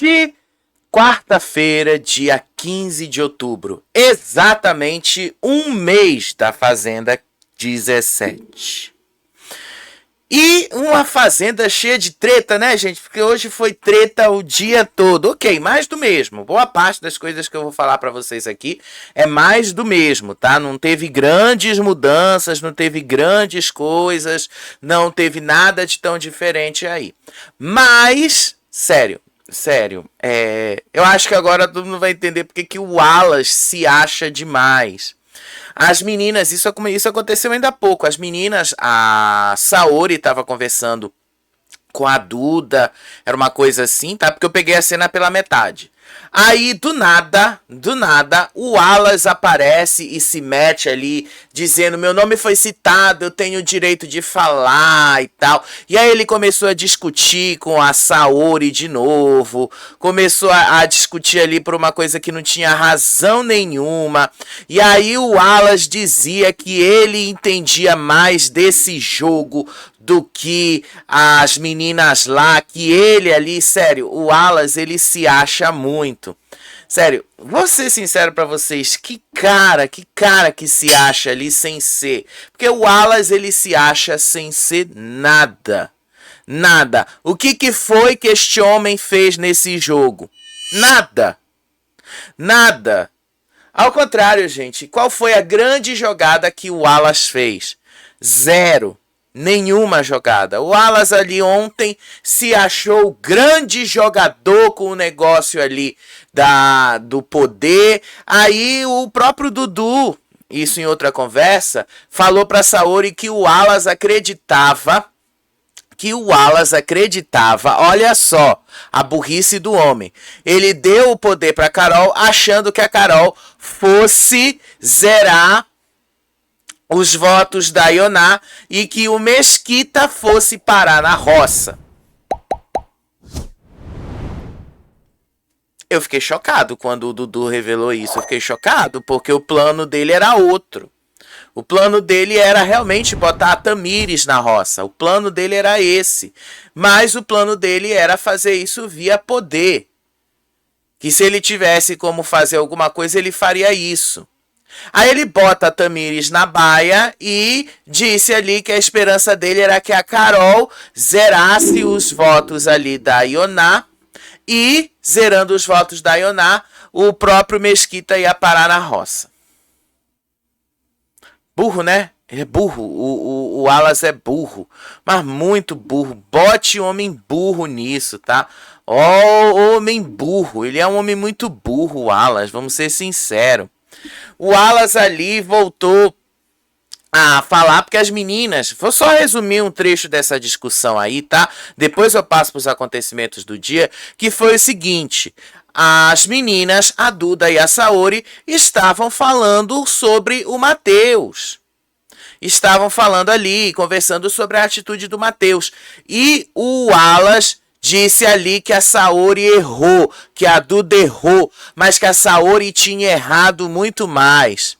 Hoje, quarta-feira, dia 15 de outubro, exatamente um mês da Fazenda 17. E uma Fazenda cheia de treta, né, gente? Porque hoje foi treta o dia todo. Ok, mais do mesmo. Boa parte das coisas que eu vou falar pra vocês aqui é mais do mesmo, tá? Não teve grandes mudanças, não teve grandes coisas, não teve nada de tão diferente aí. Mas, sério, eu acho que agora todo mundo vai entender porque que o Wallace se acha demais. As meninas, isso aconteceu ainda há pouco. As meninas, a Saori estava conversando com a Duda, era uma coisa assim, tá? Porque eu peguei a cena pela metade. Aí, do nada, o Wallace aparece e se mete ali, dizendo, meu nome foi citado, eu tenho o direito de falar e tal. E aí ele começou a discutir com a Saori de novo, começou a discutir ali por uma coisa que não tinha razão nenhuma. E aí o Wallace dizia que ele entendia mais desse jogo do que as meninas lá, que ele ali, sério, o Wallace, ele se acha muito. Sério, vou ser sincero pra vocês, que cara que se acha ali sem ser. Porque o Wallace, ele se acha sem ser nada. Nada. O que foi que este homem fez nesse jogo? Nada. Nada. Ao contrário, gente, qual foi a grande jogada que o Wallace fez? Zero. Nenhuma jogada. O Wallace ali ontem se achou grande jogador com o negócio ali do poder. Aí o próprio Dudu, isso em outra conversa, falou para Saori que o Wallace acreditava, olha só, a burrice do homem. Ele deu o poder para Carol achando que a Carol fosse zerar os votos da Ioná e que o Mesquita fosse parar na roça. Eu fiquei chocado quando o Dudu revelou isso. Eu fiquei chocado porque o plano dele era outro. O plano dele era realmente botar a Tamires na roça. O plano dele era esse. Mas o plano dele era fazer isso via poder. Que se ele tivesse como fazer alguma coisa, ele faria isso. Aí ele bota a Tamires na baia e disse ali que a esperança dele era que a Carol zerasse os votos ali da Ioná e, zerando os votos da Ioná, o próprio Mesquita ia parar na roça. Burro, né? É burro. O Wallace é burro, mas muito burro. Bote homem burro nisso, tá? Homem burro. Ele é um homem muito burro, o Wallace, vamos ser sinceros. O Wallace ali voltou a falar, porque as meninas... Vou só resumir um trecho dessa discussão aí, tá? Depois eu passo para os acontecimentos do dia, que foi o seguinte. As meninas, a Duda e a Saori, estavam falando sobre o Matheus. Estavam falando ali, conversando sobre a atitude do Matheus. E o Wallace disse ali que a Saori errou, que a Duda errou, mas que a Saori tinha errado muito mais.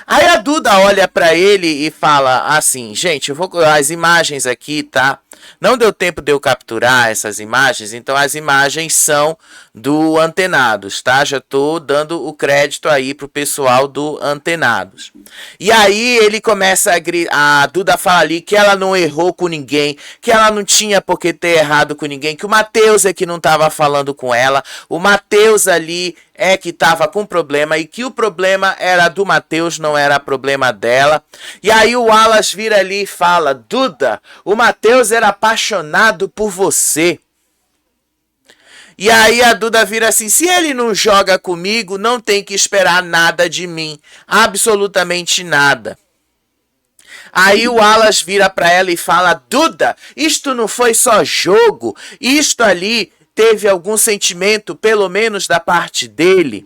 Aí a Duda olha pra ele e fala assim, gente, eu vou as imagens aqui, tá? Não deu tempo de eu capturar essas imagens, então as imagens são do Antenados, tá? Já tô dando o crédito aí pro pessoal do Antenados. E aí ele começa a gritar, a Duda fala ali que ela não errou com ninguém, que ela não tinha por que ter errado com ninguém, que o Matheus é que não tava falando com ela, o Matheus ali é que tava com problema e que o problema era do Matheus, não era problema dela. E aí o Wallace vira ali e fala, Duda, o Matheus era apaixonado por você. E aí a Duda vira assim, se ele não joga comigo, não tem que esperar nada de mim, absolutamente nada. Aí o Wallace vira pra ela e fala, Duda, isto não foi só jogo, isto ali teve algum sentimento, pelo menos da parte dele.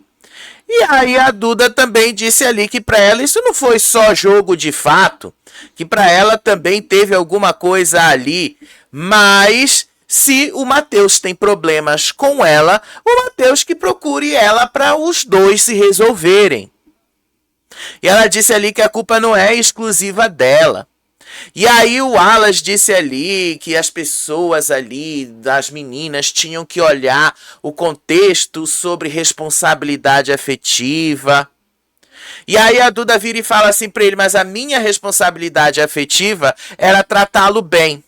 E aí a Duda também disse ali que para ela isso não foi só jogo de fato, que para ela também teve alguma coisa ali, mas se o Matheus tem problemas com ela, o Matheus que procure ela para os dois se resolverem. E ela disse ali que a culpa não é exclusiva dela. E aí o Wallace disse ali que as pessoas ali, as meninas, tinham que olhar o contexto sobre responsabilidade afetiva. E aí a Duda vira e fala assim pra ele, mas a minha responsabilidade afetiva era tratá-lo bem.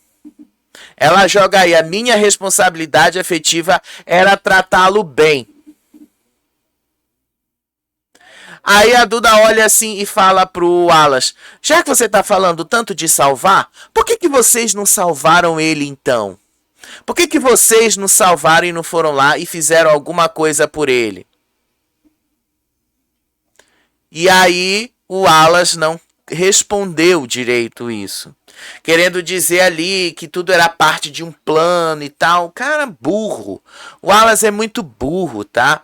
Ela joga aí, a minha responsabilidade afetiva era tratá-lo bem. Aí a Duda olha assim e fala pro Wallace, já que você tá falando tanto de salvar, por que vocês não salvaram ele então? Por que vocês não salvaram e não foram lá e fizeram alguma coisa por ele? E aí o Wallace não respondeu direito isso. Querendo dizer ali que tudo era parte de um plano e tal. Cara, burro. O Wallace é muito burro, tá?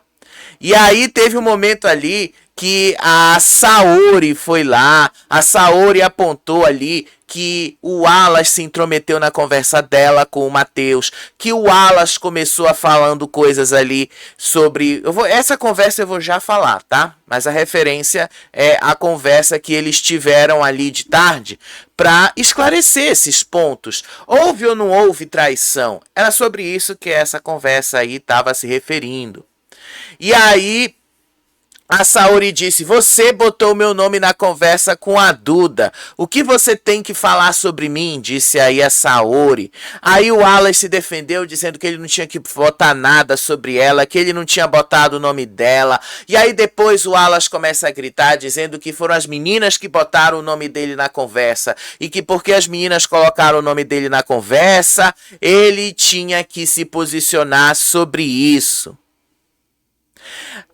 E aí teve um momento ali que a Saori foi lá, a Saori apontou ali que o Wallace se intrometeu na conversa dela com o Matheus, que o Wallace começou a falando coisas ali sobre... essa conversa eu vou já falar, tá? Mas a referência é a conversa que eles tiveram ali de tarde para esclarecer esses pontos. Houve ou não houve traição? Era sobre isso que essa conversa aí estava se referindo. E aí a Saori disse, você botou meu nome na conversa com a Duda. O que você tem que falar sobre mim? Disse aí a Saori. Aí o Wallace se defendeu dizendo que ele não tinha que botar nada sobre ela, que ele não tinha botado o nome dela. E aí depois o Wallace começa a gritar dizendo que foram as meninas que botaram o nome dele na conversa. E que porque as meninas colocaram o nome dele na conversa, ele tinha que se posicionar sobre isso.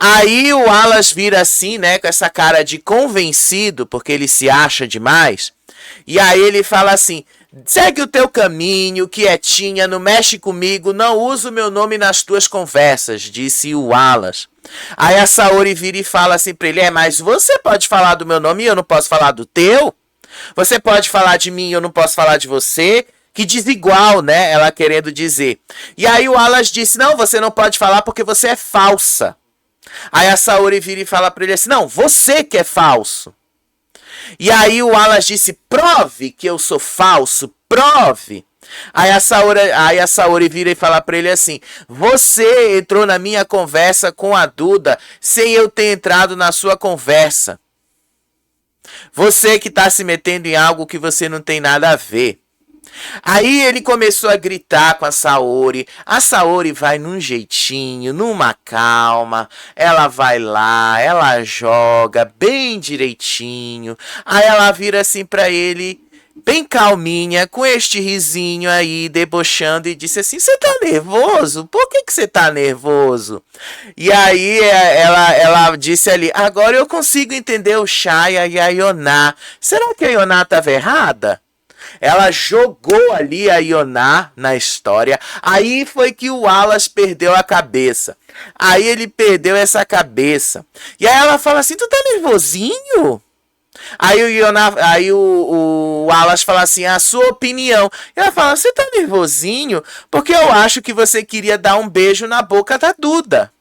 Aí o Wallace vira assim, né, com essa cara de convencido, porque ele se acha demais. E aí ele fala assim, segue o teu caminho, quietinha, não mexe comigo, não usa o meu nome nas tuas conversas, disse o Wallace. Aí a Saori vira e fala assim pra ele, mas você pode falar do meu nome e eu não posso falar do teu? Você pode falar de mim e eu não posso falar de você? Que desigual, né, ela querendo dizer. E aí o Wallace disse, não, você não pode falar porque você é falsa. Aí a Saori vira e fala pra ele assim, não, você que é falso. E aí o Wallace disse, prove que eu sou falso, prove. Aí a Saori vira e fala pra ele assim, você entrou na minha conversa com a Duda sem eu ter entrado na sua conversa. Você que tá se metendo em algo que você não tem nada a ver. Aí ele começou a gritar com a Saori. A Saori vai num jeitinho, numa calma. Ela vai lá, ela joga bem direitinho. Aí ela vira assim pra ele, bem calminha, com este risinho aí, debochando, e disse assim, você tá nervoso? Por que você tá nervoso? E aí ela disse ali, agora eu consigo entender o Shaya e a Yoná. Será que a Yoná tava errada? Ela jogou ali a Yoná na história. Aí foi que o Wallace perdeu a cabeça. Aí ele perdeu essa cabeça. E aí ela fala assim, tu tá nervosinho? Aí o Wallace fala assim, a sua opinião. E ela fala, você tá nervosinho? Porque eu acho que você queria dar um beijo na boca da Duda.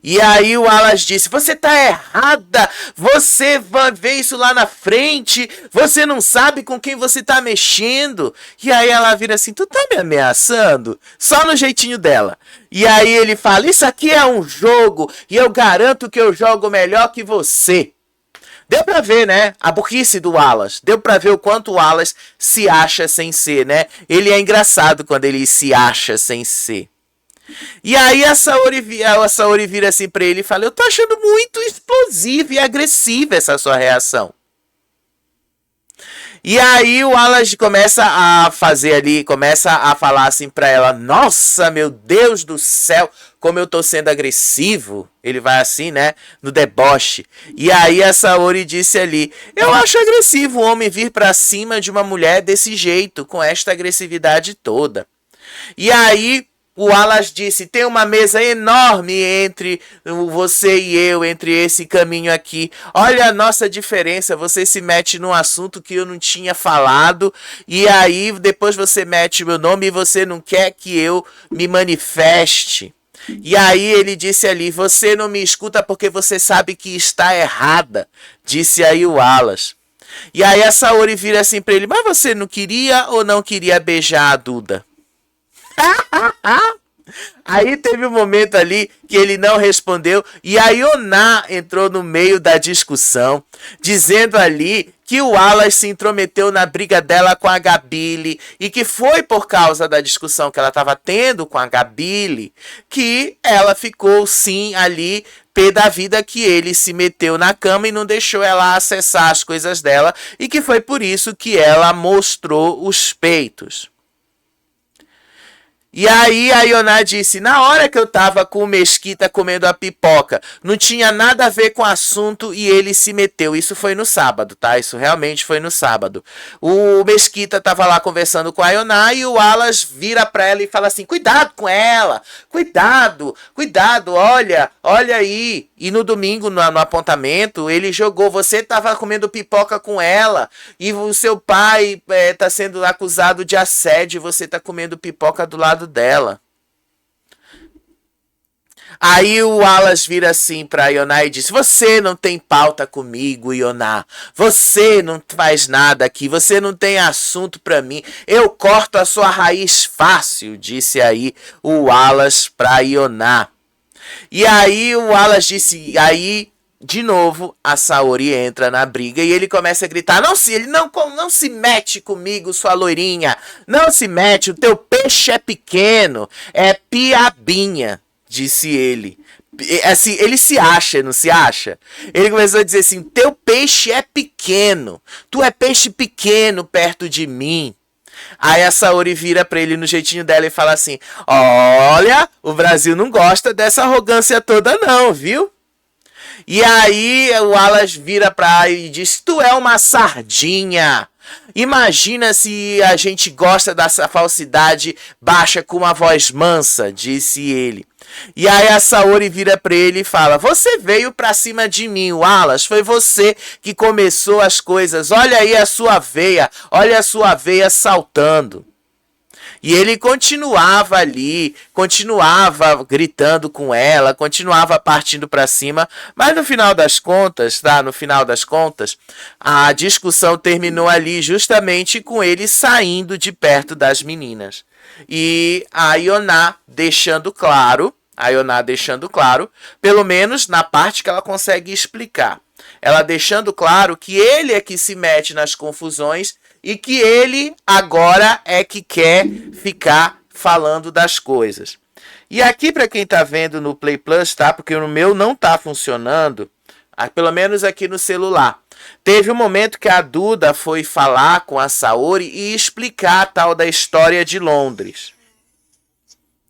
E aí o Wallace disse, você tá errada, você vai ver isso lá na frente, você não sabe com quem você tá mexendo. E aí ela vira assim, tu tá me ameaçando? Só no jeitinho dela. E aí ele fala, isso aqui é um jogo e eu garanto que eu jogo melhor que você. Deu pra ver, né, a burrice do Wallace. Deu pra ver o quanto o Wallace se acha sem ser, né? Ele é engraçado quando ele se acha sem ser. E aí a Saori vira assim pra ele e fala, eu tô achando muito explosiva e agressiva essa sua reação. E aí o Wallace começa a fazer ali, começa a falar assim pra ela, nossa, meu Deus do céu, como eu tô sendo agressivo. Ele vai assim, né, no deboche. E aí a Saori disse ali, eu acho agressivo o homem vir pra cima de uma mulher desse jeito, com esta agressividade toda. E aí o Wallace disse, tem uma mesa enorme entre você e eu, entre esse caminho aqui. Olha a nossa diferença, você se mete num assunto que eu não tinha falado, e aí depois você mete meu nome e você não quer que eu me manifeste. E aí ele disse ali, você não me escuta porque você sabe que está errada, disse aí o Wallace. E aí a Saori vira assim pra ele, mas você não queria ou não queria beijar a Duda? Aí teve um momento ali que ele não respondeu e a Yoná entrou no meio da discussão, dizendo ali que o Wallace se intrometeu na briga dela com a Gabile e que foi por causa da discussão que ela estava tendo com a Gabile que ela ficou sim ali pé da vida, que ele se meteu na cama e não deixou ela acessar as coisas dela e que foi por isso que ela mostrou os peitos. E aí a Yoná disse, na hora que eu tava com o Mesquita comendo a pipoca, não tinha nada a ver com o assunto e ele se meteu. Isso foi no sábado, tá? Isso realmente foi no sábado. O Mesquita tava lá conversando com a Yoná e o Wallace vira pra ela e fala assim, cuidado com ela, cuidado, cuidado, olha aí. E no domingo, no apontamento, ele jogou, você tava comendo pipoca com ela e o seu pai tá sendo acusado de assédio e você tá comendo pipoca do lado dela. Aí o Wallace vira assim pra Yoná e diz, você não tem pauta comigo, Yoná. Você não faz nada aqui, você não tem assunto pra mim. Eu corto a sua raiz fácil, disse aí o Wallace pra Yoná. E aí o Wallace disse, aí de novo a Saori entra na briga e ele começa a gritar, ele não se mete comigo, sua loirinha, não se mete, o teu peixe é pequeno, é piabinha, disse ele. Assim, ele se acha, não se acha? Ele começou a dizer assim, teu peixe é pequeno, tu é peixe pequeno perto de mim. Aí a Saori vira pra ele no jeitinho dela e fala assim, olha, o Brasil não gosta dessa arrogância toda não, viu? E aí o Wallace vira pra ele e diz, tu é uma sardinha. Imagina se a gente gosta dessa falsidade baixa com uma voz mansa, disse ele. E aí a Saori vira pra ele e fala, você veio pra cima de mim, Wallace, foi você que começou as coisas, olha aí a sua veia, olha a sua veia saltando. E ele continuava ali, continuava gritando com ela, continuava partindo para cima, mas no final das contas, tá? No final das contas, a discussão terminou ali justamente com ele saindo de perto das meninas. E a Yoná deixando claro, pelo menos na parte que ela consegue explicar, ela deixando claro que ele é que se mete nas confusões e que ele agora é que quer ficar falando das coisas. E aqui para quem tá vendo no Play Plus, tá? Porque no meu não tá funcionando, pelo menos aqui no celular. Teve um momento que a Duda foi falar com a Saori e explicar a tal da história de Londres.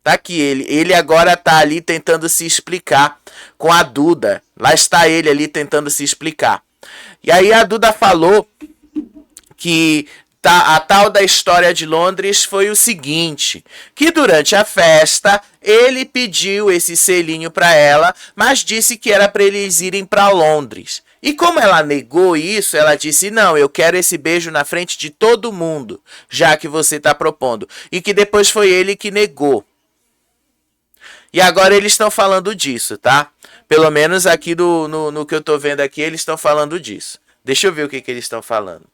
Tá aqui ele agora tá ali tentando se explicar com a Duda. Lá está ele ali tentando se explicar. E aí a Duda falou que a tal da história de Londres foi o seguinte, que durante a festa ele pediu esse selinho para ela, mas disse que era para eles irem para Londres. E como ela negou isso, ela disse, não, eu quero esse beijo na frente de todo mundo, já que você está propondo. E que depois foi ele que negou. E agora eles estão falando disso, tá? Pelo menos aqui no que eu tô vendo aqui, eles estão falando disso. Deixa eu ver o que eles estão falando.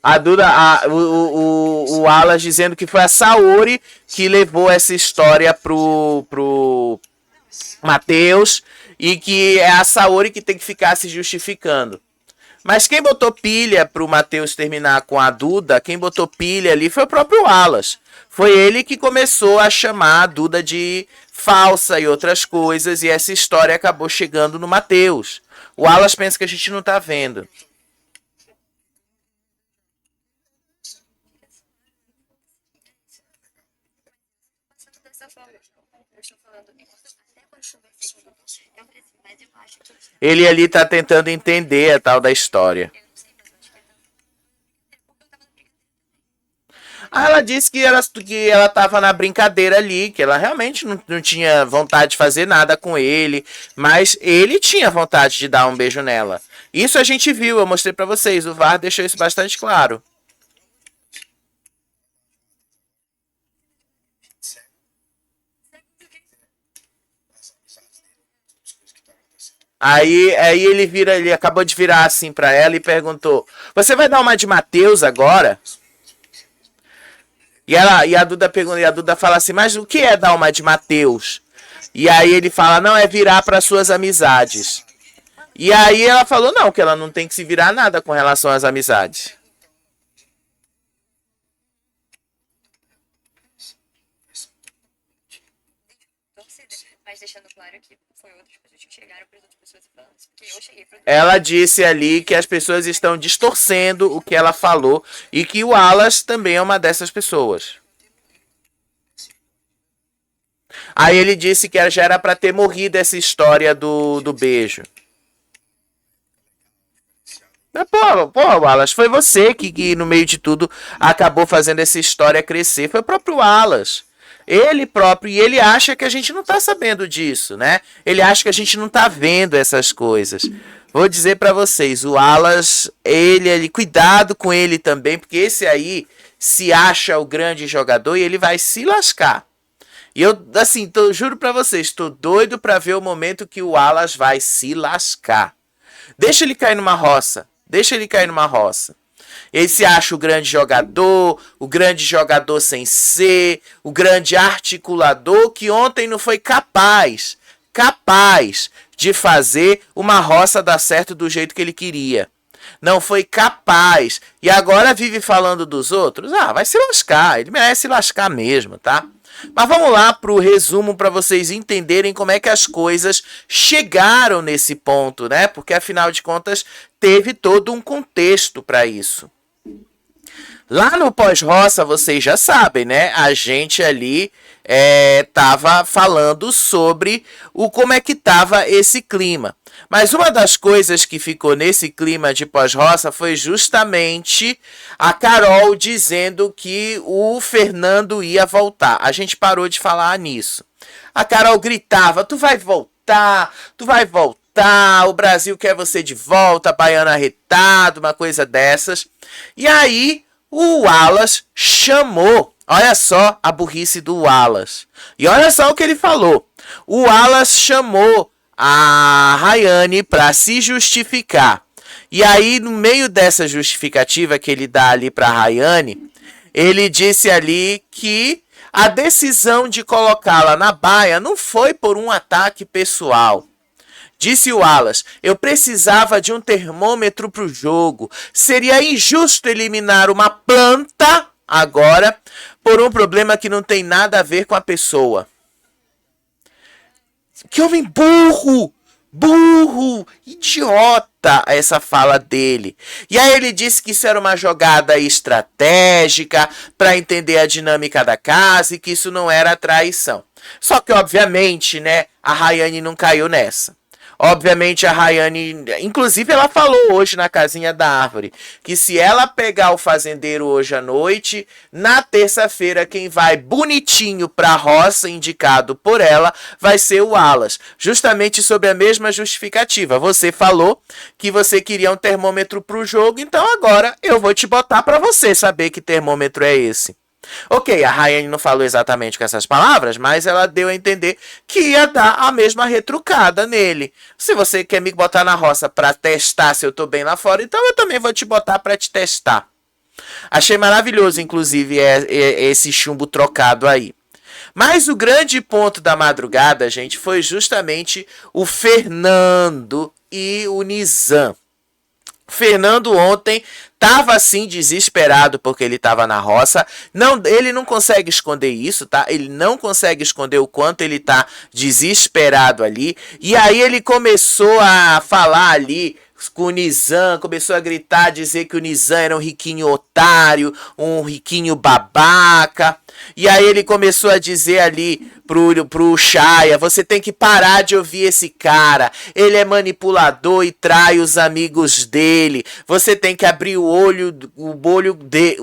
A Duda, o Wallace dizendo que foi a Saori que levou essa história pro Matheus e que é a Saori que tem que ficar se justificando. Mas quem botou pilha pro Matheus terminar com a Duda, quem botou pilha ali foi o próprio Wallace. Foi ele que começou a chamar a Duda de falsa e outras coisas, e essa história acabou chegando no Matheus. O Wallace pensa que a gente não tá vendo. Ele ali tá tentando entender a tal da história. Ela disse que ela tava na brincadeira ali, que ela realmente não tinha vontade de fazer nada com ele, mas ele tinha vontade de dar um beijo nela. Isso a gente viu, eu mostrei pra vocês. O VAR deixou isso bastante claro. Aí ele acabou de virar assim pra ela e perguntou: Você vai dar uma de Mateus agora? E a Duda pergunta, e a Duda fala assim: Mas o que é dar uma de Mateus? E aí ele fala: Não, é virar para suas amizades. E aí ela falou: Não, que ela não tem que se virar nada com relação às amizades. Mas deixando claro que foi outras pessoas que chegaram para outras pessoas falando isso, porque eu cheguei pra... Ela disse ali que as pessoas estão distorcendo o que ela falou e que o Wallace também é uma dessas pessoas. Aí ele disse que já era para ter morrido essa história do beijo. Pô, Wallace, foi você que no meio de tudo acabou fazendo essa história crescer. Foi o próprio Wallace. Ele próprio, e ele acha que a gente não tá sabendo disso, né? Ele acha que a gente não tá vendo essas coisas. Vou dizer para vocês, o Wallace, ele, cuidado com ele também, porque esse aí se acha o grande jogador e ele vai se lascar. E eu, assim, juro para vocês, tô doido para ver o momento que o Wallace vai se lascar. Deixa ele cair numa roça. Deixa ele cair numa roça. Ele se acha o grande jogador sem ser, o grande articulador que ontem não foi capaz de fazer uma roça dar certo do jeito que ele queria. Não foi capaz. E agora vive falando dos outros? Ah, vai se lascar. Ele merece se lascar mesmo, tá? Mas vamos lá para o resumo para vocês entenderem como é que as coisas chegaram nesse ponto, né? Porque afinal de contas teve todo um contexto para isso. Lá no pós-roça, vocês já sabem, né? A gente ali tava falando sobre como é que tava esse clima. Mas uma das coisas que ficou nesse clima de pós-roça foi justamente a Carol dizendo que o Fernando ia voltar. A gente parou de falar nisso. A Carol gritava: tu vai voltar, o Brasil quer você de volta, baiano arretado, uma coisa dessas. E aí o Wallace chamou, olha só a burrice do Wallace. E olha só o que ele falou. O Wallace chamou a Rayane para se justificar. E aí, no meio dessa justificativa que ele dá ali para a Rayane, ele disse ali que a decisão de colocá-la na baia não foi por um ataque pessoal. Disse o Wallace: eu precisava de um termômetro para o jogo. Seria injusto eliminar uma planta agora por um problema que não tem nada a ver com a pessoa. Que homem burro! Burro! Idiota! Essa fala dele. E aí ele disse que isso era uma jogada estratégica para entender a dinâmica da casa e que isso não era traição. Só que, obviamente, né, a Rayane não caiu nessa. Obviamente a Rayane, inclusive ela falou hoje na casinha da árvore, que se ela pegar o fazendeiro hoje à noite, na terça-feira quem vai bonitinho pra roça, indicado por ela, vai ser o Wallace. Justamente sobre a mesma justificativa. Você falou que você queria um termômetro pro jogo, então agora eu vou te botar pra você saber que termômetro é esse. Ok, a Rayane não falou exatamente com essas palavras, mas ela deu a entender que ia dar a mesma retrucada nele. Se você quer me botar na roça para testar se eu tô bem lá fora, então eu também vou te botar para te testar. Achei maravilhoso, inclusive, esse chumbo trocado aí. Mas o grande ponto da madrugada, gente, foi justamente o Fernando e o Nizam. Fernando ontem estava assim desesperado porque ele estava na roça. Não, ele não consegue esconder isso, tá? Ele não consegue esconder o quanto ele tá desesperado ali. E aí ele começou a falar ali com o Nizam, começou a gritar, dizer que o Nizam era um riquinho otário, um riquinho babaca. E aí ele começou a dizer ali pro Chaya: você tem que parar de ouvir esse cara, ele é manipulador e trai os amigos dele, você tem que abrir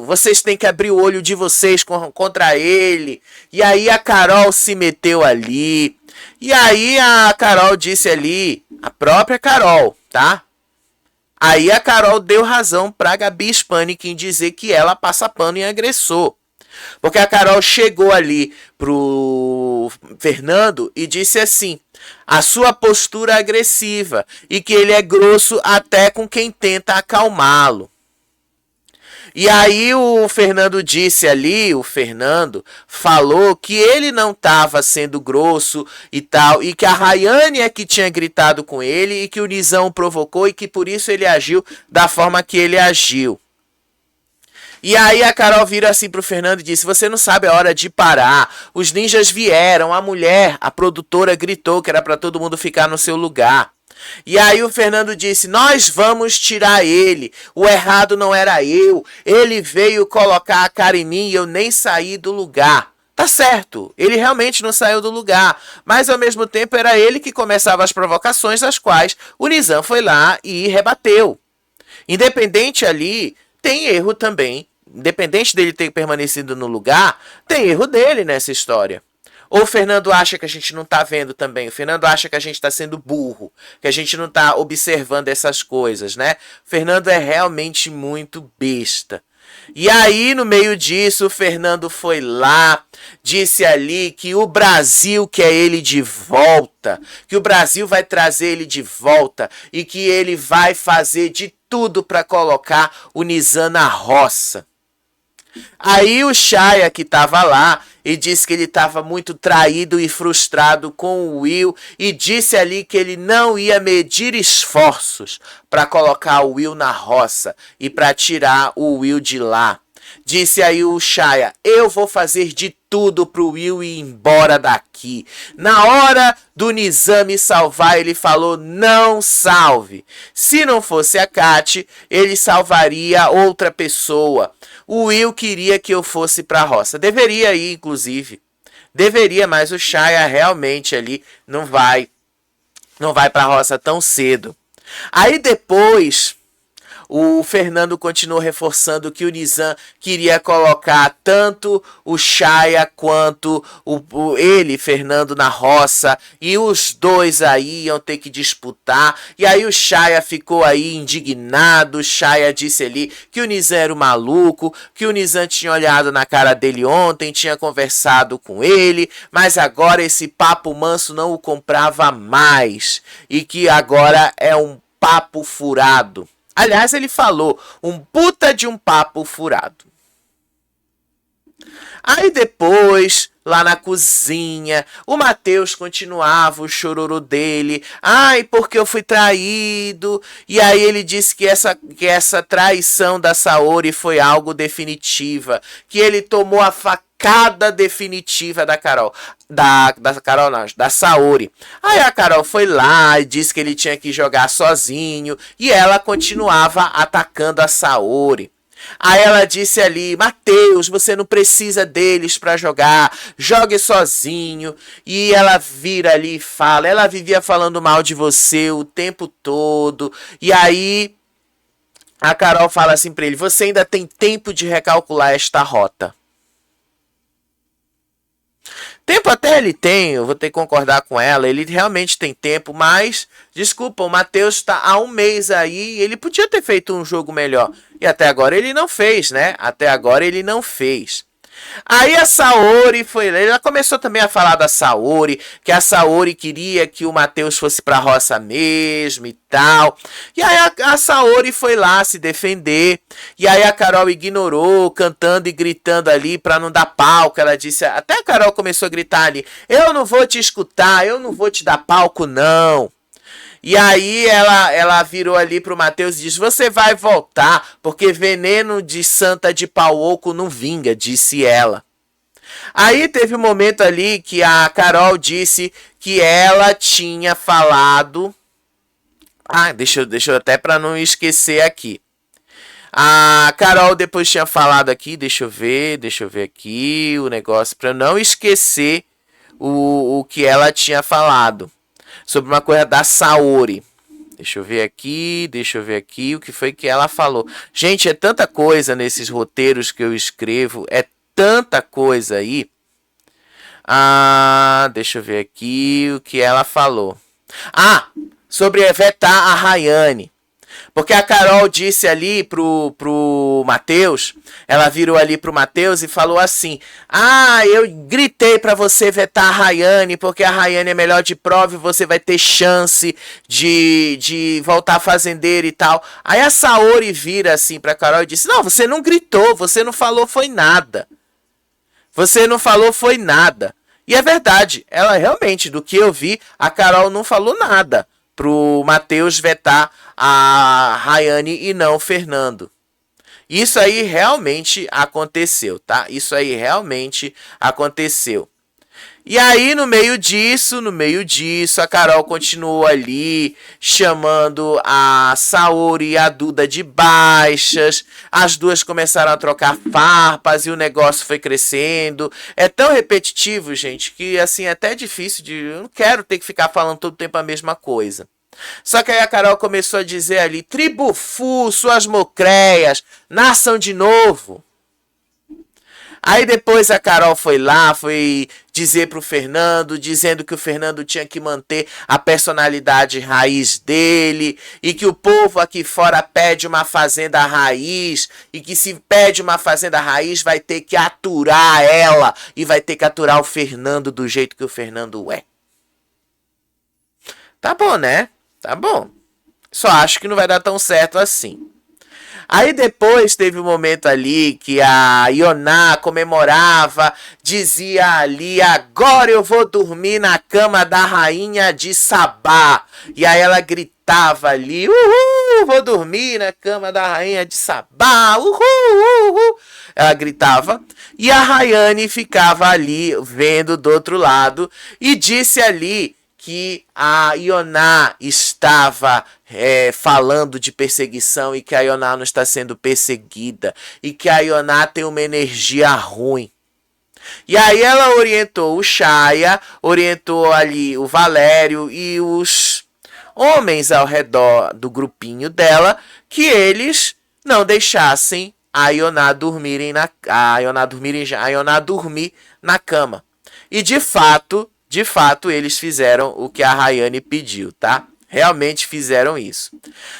vocês têm que abrir o olho de vocês contra ele. E aí a Carol se meteu ali, e aí a Carol disse ali, a própria Carol, tá? Aí a Carol deu razão pra Gabi Spanik em dizer que ela passa pano em agressor. Porque a Carol chegou ali pro Fernando e disse assim: a sua postura é agressiva e que ele é grosso até com quem tenta acalmá-lo. E aí o Fernando disse ali, o Fernando falou que ele não estava sendo grosso e tal, e que a Rayane é que tinha gritado com ele e que o Nizam provocou e que por isso ele agiu da forma que ele agiu. E aí a Carol vira assim pro Fernando e disse: você não sabe a hora de parar. Os ninjas vieram, a mulher, a produtora gritou que era para todo mundo ficar no seu lugar. E aí o Fernando disse: nós vamos tirar ele. O errado não era eu. Ele veio colocar a cara em mim e eu nem saí do lugar. Tá certo, ele realmente não saiu do lugar, mas ao mesmo tempo era ele que começava as provocações, as quais o Nizam foi lá e rebateu. Independente ali, tem erro também. Independente dele ter permanecido no lugar, tem erro dele nessa história. Ou o Fernando acha que a gente não tá vendo também? O Fernando acha que a gente tá sendo burro, que a gente não tá observando essas coisas, né? O Fernando é realmente muito besta. E aí, no meio disso, o Fernando foi lá, disse ali que o Brasil quer ele de volta, que o Brasil vai trazer ele de volta e que ele vai fazer de tudo para colocar o Nizam na roça. Aí o Shaya, que estava lá, e disse que ele estava muito traído e frustrado com o Will e disse ali que ele não ia medir esforços para colocar o Will na roça e para tirar o Will de lá. Disse aí o Shaya: eu vou fazer de tudo pro Will ir embora daqui. Na hora do Nizam me salvar, ele falou: não salve. Se não fosse a Kat, ele salvaria outra pessoa. O Will queria que eu fosse pra roça. Deveria ir, inclusive. Deveria, mas o Shaya realmente ali não vai pra roça tão cedo. Aí depois o Fernando continuou reforçando que o Nizam queria colocar tanto o Shaya quanto ele, Fernando, na roça. E os dois aí iam ter que disputar. E aí o Shaya ficou aí indignado. O Shaya disse ali que o Nizam era um maluco, que o Nizam tinha olhado na cara dele ontem, tinha conversado com ele, mas agora esse papo manso não o comprava mais. E que agora é um papo furado. Aliás, ele falou, um puta de um papo furado. Aí depois, lá na cozinha, o Matheus continuava o chororô dele. Ai, porque eu fui traído. E aí ele disse que essa traição da Saori foi algo definitiva. Que ele tomou a facada definitiva da Carol. Da Carol não, da Saori. Aí a Carol foi lá e disse que ele tinha que jogar sozinho. E ela continuava atacando a Saori. Aí ela disse ali: Matheus, você não precisa deles pra jogar, jogue sozinho. E ela vira ali e fala, ela vivia falando mal de você o tempo todo. E aí a Carol fala assim pra ele: você ainda tem tempo de recalcular esta rota. Tempo até ele tem, eu vou ter que concordar com ela, ele realmente tem tempo, mas, desculpa, o Matheus está há um mês aí, ele podia ter feito um jogo melhor, e até agora ele não fez, né? Até agora ele não fez. Aí a Saori foi, ela começou também a falar da Saori, que a Saori queria que o Matheus fosse pra roça mesmo e tal. E aí a Saori foi lá se defender, e aí a Carol ignorou, cantando e gritando ali pra não dar palco. Ela disse, até a Carol começou a gritar ali: eu não vou te escutar, eu não vou te dar palco não. E aí ela virou ali pro Matheus e disse: você vai voltar, porque veneno de santa de pau oco não vinga, disse ela. Aí teve um momento ali que a Carol disse que ela tinha falado... Ah, deixa eu até para não esquecer aqui. A Carol depois tinha falado aqui, deixa eu ver aqui o negócio para não esquecer o que ela tinha falado sobre uma coisa da Saori. Deixa eu ver aqui o que foi que ela falou. Gente, é tanta coisa nesses roteiros que eu escrevo, é tanta coisa aí. Deixa eu ver aqui o que ela falou. Sobre vetar a Rayane. Porque a Carol disse ali pro Matheus, ela virou ali pro Matheus e falou assim: ah, eu gritei pra você vetar a Rayane, porque a Rayane é melhor de prova e você vai ter chance de voltar fazendeira e tal. Aí a Saori vira assim pra Carol e disse: não, você não gritou, você não falou foi nada. Você não falou foi nada. E é verdade, ela realmente, do que eu vi, a Carol não falou nada pro Matheus vetar a Rayane e não o Fernando. Isso aí realmente aconteceu, tá? Isso aí realmente aconteceu. E aí, no meio disso, a Carol continuou ali, chamando a Saori e a Duda de baixas. As duas começaram a trocar farpas e o negócio foi crescendo. É tão repetitivo, gente, que assim, é até difícil de... Eu não quero ter que ficar falando todo tempo a mesma coisa. Só que aí a Carol começou a dizer ali: Tribufu, suas mocreias, nasçam de novo. Aí depois a Carol foi lá, foi dizer pro Fernando, dizendo que o Fernando tinha que manter a personalidade raiz dele e que o povo aqui fora pede uma fazenda raiz e que se pede uma fazenda raiz vai ter que aturar ela e vai ter que aturar o Fernando do jeito que o Fernando é. Tá bom, né? Tá bom. Só acho que não vai dar tão certo assim. Aí depois teve um momento ali que a Ioná comemorava, dizia ali: agora eu vou dormir na cama da rainha de Sabá. E aí ela gritava ali: uhul, vou dormir na cama da rainha de Sabá, uhul, uhul. Ela gritava e a Rayane ficava ali vendo do outro lado e disse ali que a Ioná estava falando de perseguição e que a Ioná não está sendo perseguida e que a Ioná tem uma energia ruim. E aí ela orientou o Chaya, orientou ali o Valério e os homens ao redor do grupinho dela que eles não deixassem a Ioná dormir na cama. E de fato, eles fizeram o que a Rayane pediu, tá? Realmente fizeram isso.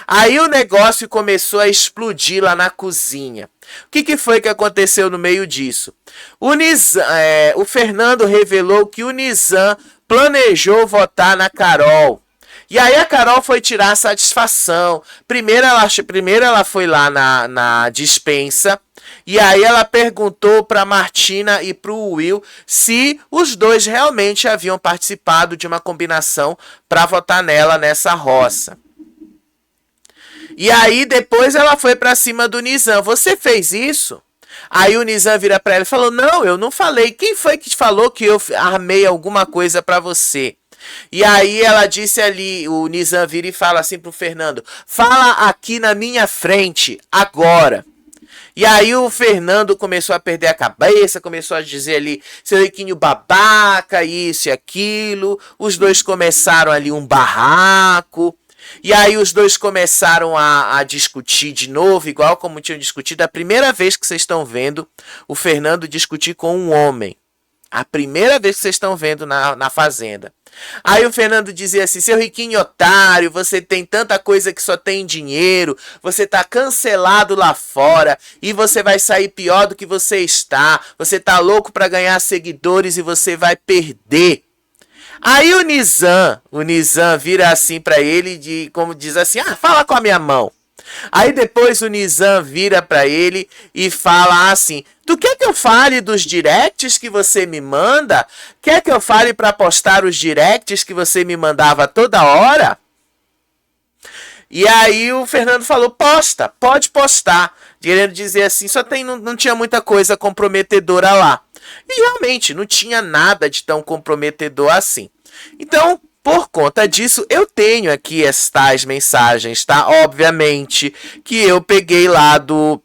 Aí o negócio começou a explodir lá na cozinha. O que foi que aconteceu no meio disso? O Fernando revelou que o Nizam planejou votar na Carol. E aí a Carol foi tirar satisfação. Primeiro ela foi lá na despensa. E aí ela perguntou para Martina e para o Will se os dois realmente haviam participado de uma combinação para votar nela nessa roça. E aí depois ela foi para cima do Nizam. Você fez isso? Aí o Nizam vira para ela e falou: não, eu não falei. Quem foi que falou que eu armei alguma coisa para você? E aí ela disse ali, o Nizam vira e fala assim pro Fernando: fala aqui na minha frente, agora. E aí o Fernando começou a perder a cabeça, começou a dizer ali, seu riquinho babaca, isso e aquilo. Os dois começaram ali um barraco. E aí os dois começaram a discutir de novo, igual como tinham discutido. A primeira vez que vocês estão vendo o Fernando discutir com um homem. A primeira vez que vocês estão vendo na fazenda. Aí o Fernando dizia assim: seu riquinho otário, você tem tanta coisa que só tem dinheiro, você tá cancelado lá fora e você vai sair pior do que você está. Você tá louco para ganhar seguidores e você vai perder. Aí o Nizam vira assim para ele, como diz assim: ah, fala com a minha mão. Aí depois o Nizam vira para ele e fala assim: tu quer que eu fale dos directs que você me manda? Quer que eu fale para postar os directs que você me mandava toda hora? E aí o Fernando falou: posta, pode postar. Querendo dizer assim, não tinha muita coisa comprometedora lá. E realmente não tinha nada de tão comprometedor assim. Então, por conta disso, eu tenho aqui estas mensagens, tá? Obviamente que eu peguei lá do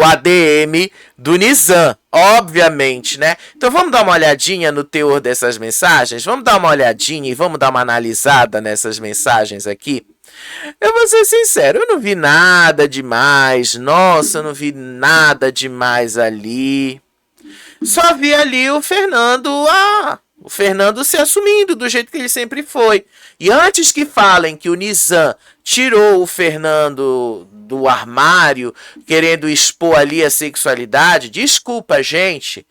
ADM do Nizam, obviamente, né? Então vamos dar uma olhadinha no teor dessas mensagens? Vamos dar uma olhadinha e vamos dar uma analisada nessas mensagens aqui? Eu vou ser sincero, eu não vi nada demais. Nossa, eu não vi nada demais ali. Só vi ali o Fernando, O Fernando se assumindo do jeito que ele sempre foi. E antes que falem que o Nizam tirou o Fernando do armário, querendo expor ali a sexualidade, desculpa, gente.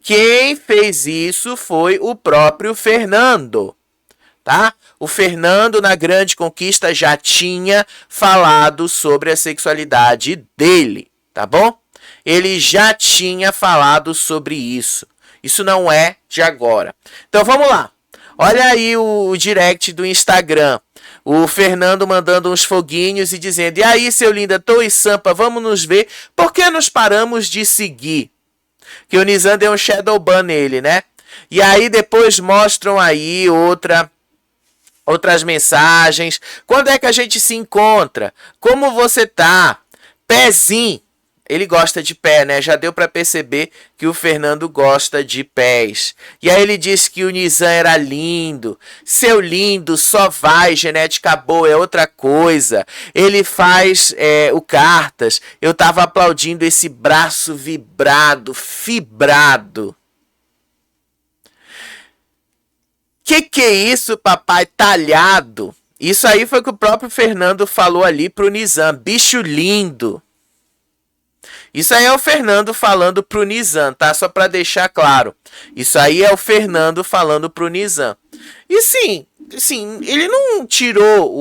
Quem fez isso foi o próprio Fernando, tá? O Fernando, na Grande Conquista, já tinha falado sobre a sexualidade dele, tá bom? Ele já tinha falado sobre isso. Isso não é de agora. Então vamos lá. Olha aí o direct do Instagram. O Fernando mandando uns foguinhos e dizendo: e aí, seu linda, Tô e Sampa, vamos nos ver? Por que nos paramos de seguir? Que o Nizam deu um shadow ban nele, né? E aí depois mostram aí outras mensagens. Quando é que a gente se encontra? Como você tá? Pezinho. Ele gosta de pé, né? Já deu para perceber que o Fernando gosta de pés. E aí ele disse que o Nizam era lindo. Seu lindo, só vai, genética boa, é outra coisa. Ele faz o cartas. Eu tava aplaudindo esse braço fibrado. Que é isso, papai? Talhado. Isso aí foi o que o próprio Fernando falou ali pro Nizam. Bicho lindo. Isso aí é o Fernando falando pro Nizam, tá? Só para deixar claro. Isso aí é o Fernando falando pro Nizam. E sim, ele não tirou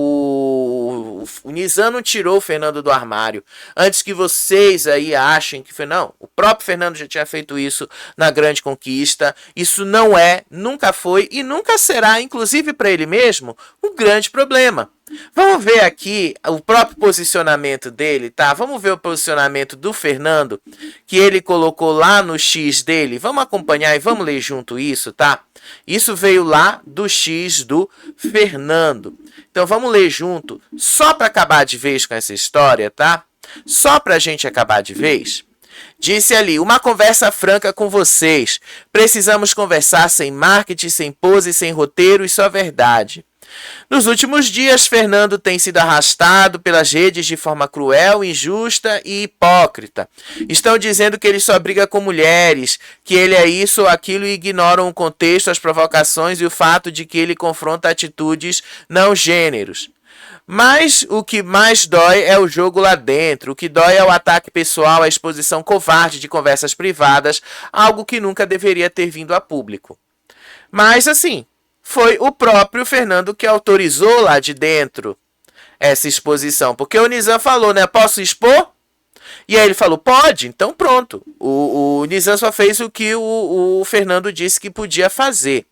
o Nizam não tirou o Fernando do armário. Antes que vocês aí achem que foi, não. O próprio Fernando já tinha feito isso na Grande Conquista. Isso não é, nunca foi e nunca será, inclusive para ele mesmo, um grande problema. Vamos ver aqui o próprio posicionamento dele, tá? Vamos ver o posicionamento do Fernando, que ele colocou lá no X dele. Vamos acompanhar e vamos ler junto isso, tá? Isso veio lá do X do Fernando. Então vamos ler junto, só para acabar de vez com essa história, tá? Só pra gente acabar de vez. Disse ali, uma conversa franca com vocês. Precisamos conversar sem marketing, sem pose, sem roteiro e só verdade. Nos últimos dias, Fernando tem sido arrastado pelas redes de forma cruel, injusta e hipócrita. Estão dizendo que ele só briga com mulheres, que ele é isso ou aquilo e ignoram o contexto, as provocações e o fato de que ele confronta atitudes não gêneros. Mas o que mais dói é o jogo lá dentro. O que dói é o ataque pessoal, a exposição covarde de conversas privadas, algo que nunca deveria ter vindo a público. Mas assim, foi o próprio Fernando que autorizou lá de dentro essa exposição. Porque o Nizam falou, né? Posso expor? E aí ele falou, pode, então pronto. O Nizam só fez o que o Fernando disse que podia fazer.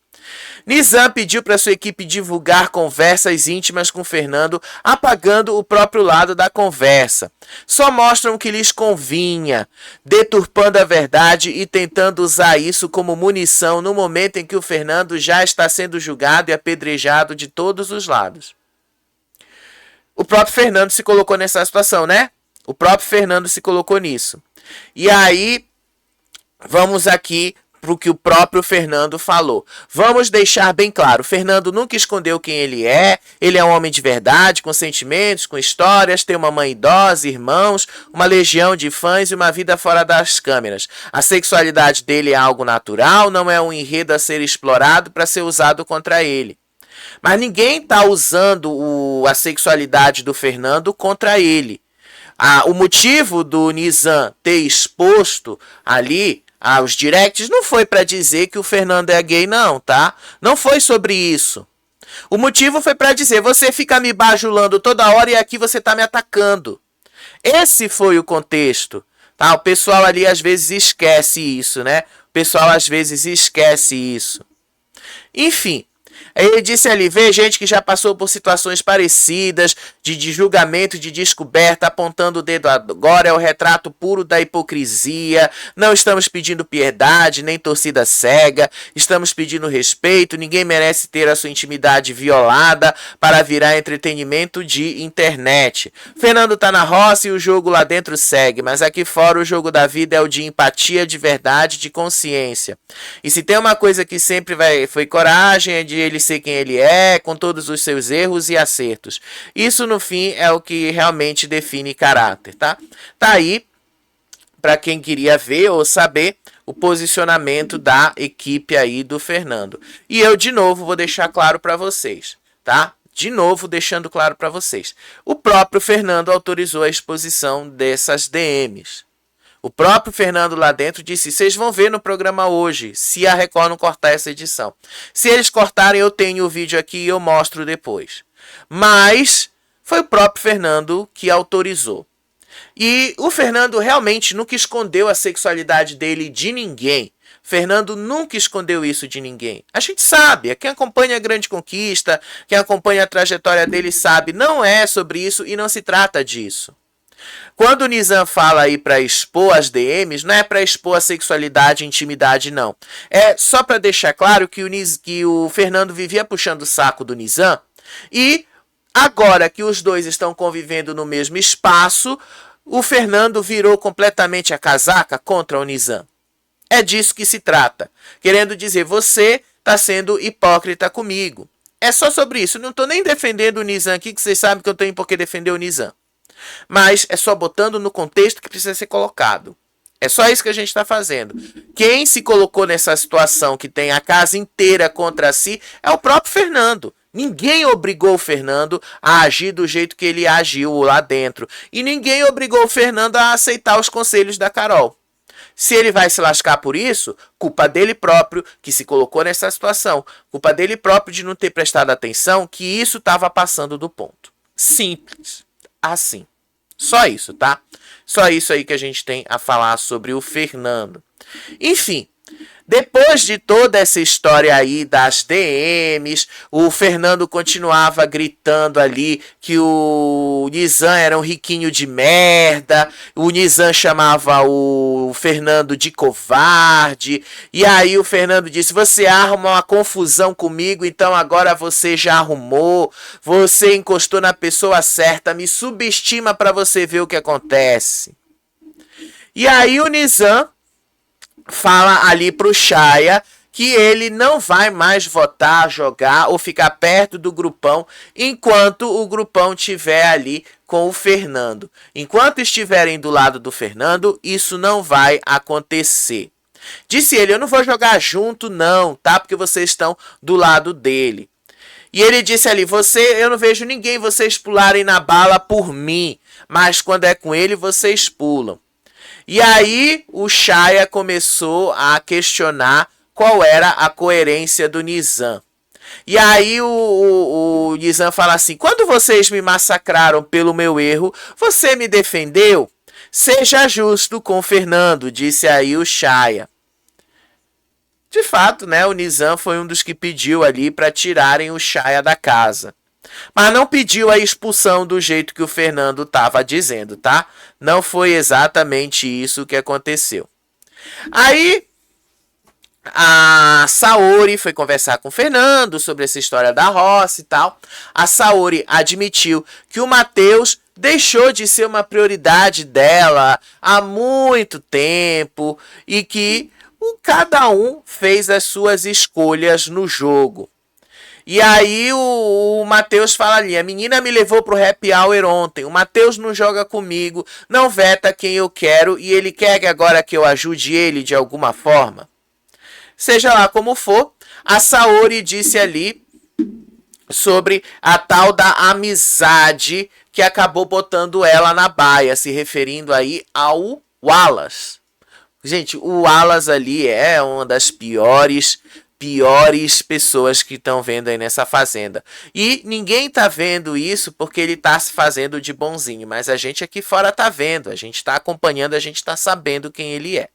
Nizam pediu para sua equipe divulgar conversas íntimas com Fernando, apagando o próprio lado da conversa. Só mostram o que lhes convinha, deturpando a verdade e tentando usar isso como munição no momento em que o Fernando já está sendo julgado e apedrejado de todos os lados. O próprio Fernando se colocou nessa situação, né? O próprio Fernando se colocou nisso. E aí, vamos aqui para o que o próprio Fernando falou. Vamos deixar bem claro, o Fernando nunca escondeu quem ele é um homem de verdade, com sentimentos, com histórias, tem uma mãe idosa, irmãos, uma legião de fãs e uma vida fora das câmeras. A sexualidade dele é algo natural, não é um enredo a ser explorado para ser usado contra ele. Mas ninguém está usando a sexualidade do Fernando contra ele. O motivo do Nizam ter exposto ali os directs não foi para dizer que o Fernando é gay, não, tá? Não foi sobre isso. O motivo foi para dizer, você fica me bajulando toda hora e aqui você tá me atacando. Esse foi o contexto, tá? O pessoal ali às vezes esquece isso, né? O pessoal às vezes esquece isso. Enfim. Ele disse ali, vê gente que já passou por situações parecidas, de julgamento, de descoberta, apontando o dedo agora, é o retrato puro da hipocrisia. Não estamos pedindo piedade, nem torcida cega, estamos pedindo respeito, ninguém merece ter a sua intimidade violada para virar entretenimento de internet. Fernando tá na roça e o jogo lá dentro segue, mas aqui fora o jogo da vida é o de empatia, de verdade, de consciência. E se tem uma coisa que sempre foi coragem, é de ele ser quem ele é, com todos os seus erros e acertos. Isso, no fim, é o que realmente define caráter, tá? Tá aí, para quem queria ver ou saber, o posicionamento da equipe aí do Fernando. E eu, de novo, vou deixar claro para vocês, tá? De novo, deixando claro para vocês. O próprio Fernando autorizou a exposição dessas DMs. O próprio Fernando lá dentro disse, vocês vão ver no programa hoje, se a Record não cortar essa edição. Se eles cortarem, eu tenho o vídeo aqui e eu mostro depois. Mas foi o próprio Fernando que autorizou. E o Fernando realmente nunca escondeu a sexualidade dele de ninguém. Fernando nunca escondeu isso de ninguém. A gente sabe, quem acompanha a Grande Conquista, quem acompanha a trajetória dele sabe, não é sobre isso e não se trata disso. Quando o Nizam fala aí para expor as DMs, não é para expor a sexualidade e intimidade, não. É só para deixar claro que o Fernando vivia puxando o saco do Nizam e agora que os dois estão convivendo no mesmo espaço, o Fernando virou completamente a casaca contra o Nizam. É disso que se trata. Querendo dizer, você está sendo hipócrita comigo. É só sobre isso. Não estou nem defendendo o Nizam aqui, que vocês sabem que eu tenho por que defender o Nizam. Mas é só botando no contexto que precisa ser colocado. É só isso que a gente está fazendo. Quem se colocou nessa situação que tem a casa inteira contra si é o próprio Fernando. Ninguém obrigou o Fernando a agir do jeito que ele agiu lá dentro. E ninguém obrigou o Fernando a aceitar os conselhos da Carol. Se ele vai se lascar por isso, culpa dele próprio que se colocou nessa situação. Culpa dele próprio de não ter prestado atenção que isso estava passando do ponto. Simples. Assim. Só isso, tá? Só isso aí que a gente tem a falar sobre o Fernando. Enfim, depois de toda essa história aí das DMs, o Fernando continuava gritando ali que o Nizam era um riquinho de merda, o Nizam chamava o Fernando de covarde, e aí o Fernando disse, você arruma uma confusão comigo, então agora você já arrumou, você encostou na pessoa certa, me subestima para você ver o que acontece. E aí o Nizam fala ali pro Chaya que ele não vai mais votar, jogar ou ficar perto do grupão enquanto o grupão estiver ali com o Fernando. Enquanto estiverem do lado do Fernando, isso não vai acontecer. Disse ele, eu não vou jogar junto não, tá? Porque vocês estão do lado dele. E ele disse ali, eu não vejo ninguém vocês pularem na bala por mim, mas quando é com ele vocês pulam. E aí o Chaya começou a questionar qual era a coerência do Nizam. E aí o Nizam fala assim, quando vocês me massacraram pelo meu erro, você me defendeu? Seja justo com o Fernando, disse aí o Chaya. De fato, né, o Nizam foi um dos que pediu ali para tirarem o Chaya da casa. Mas não pediu a expulsão do jeito que o Fernando estava dizendo, tá? Não foi exatamente isso que aconteceu. Aí a Saori foi conversar com o Fernando sobre essa história da roça e tal. A Saori admitiu que o Matheus deixou de ser uma prioridade dela há muito tempo e que cada um fez as suas escolhas no jogo. E aí o Matheus fala ali, a menina me levou pro happy hour ontem, o Matheus não joga comigo, não veta quem eu quero e ele quer agora que eu ajude ele de alguma forma. Seja lá como for, a Saori disse ali sobre a tal da amizade que acabou botando ela na baia, se referindo aí ao Wallace. Gente, o Wallace ali é uma das piores pessoas que estão vendo aí nessa fazenda. E ninguém tá vendo isso porque ele tá se fazendo de bonzinho, mas a gente aqui fora tá vendo, a gente tá acompanhando, a gente tá sabendo quem ele é.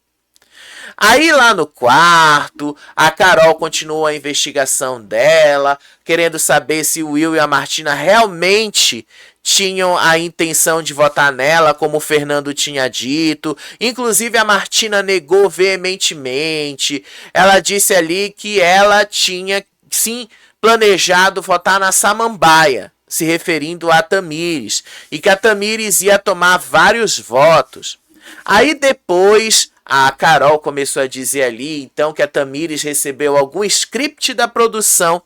Aí lá no quarto, a Carol continuou a investigação dela, querendo saber se o Will e a Martina realmente tinham a intenção de votar nela, como o Fernando tinha dito. Inclusive a Martina negou veementemente. Ela disse ali que ela tinha sim planejado votar na Samambaia, se referindo a Tamires, e que a Tamires ia tomar vários votos. Aí depois a Carol começou a dizer ali, então, que a Tamires recebeu algum script da produção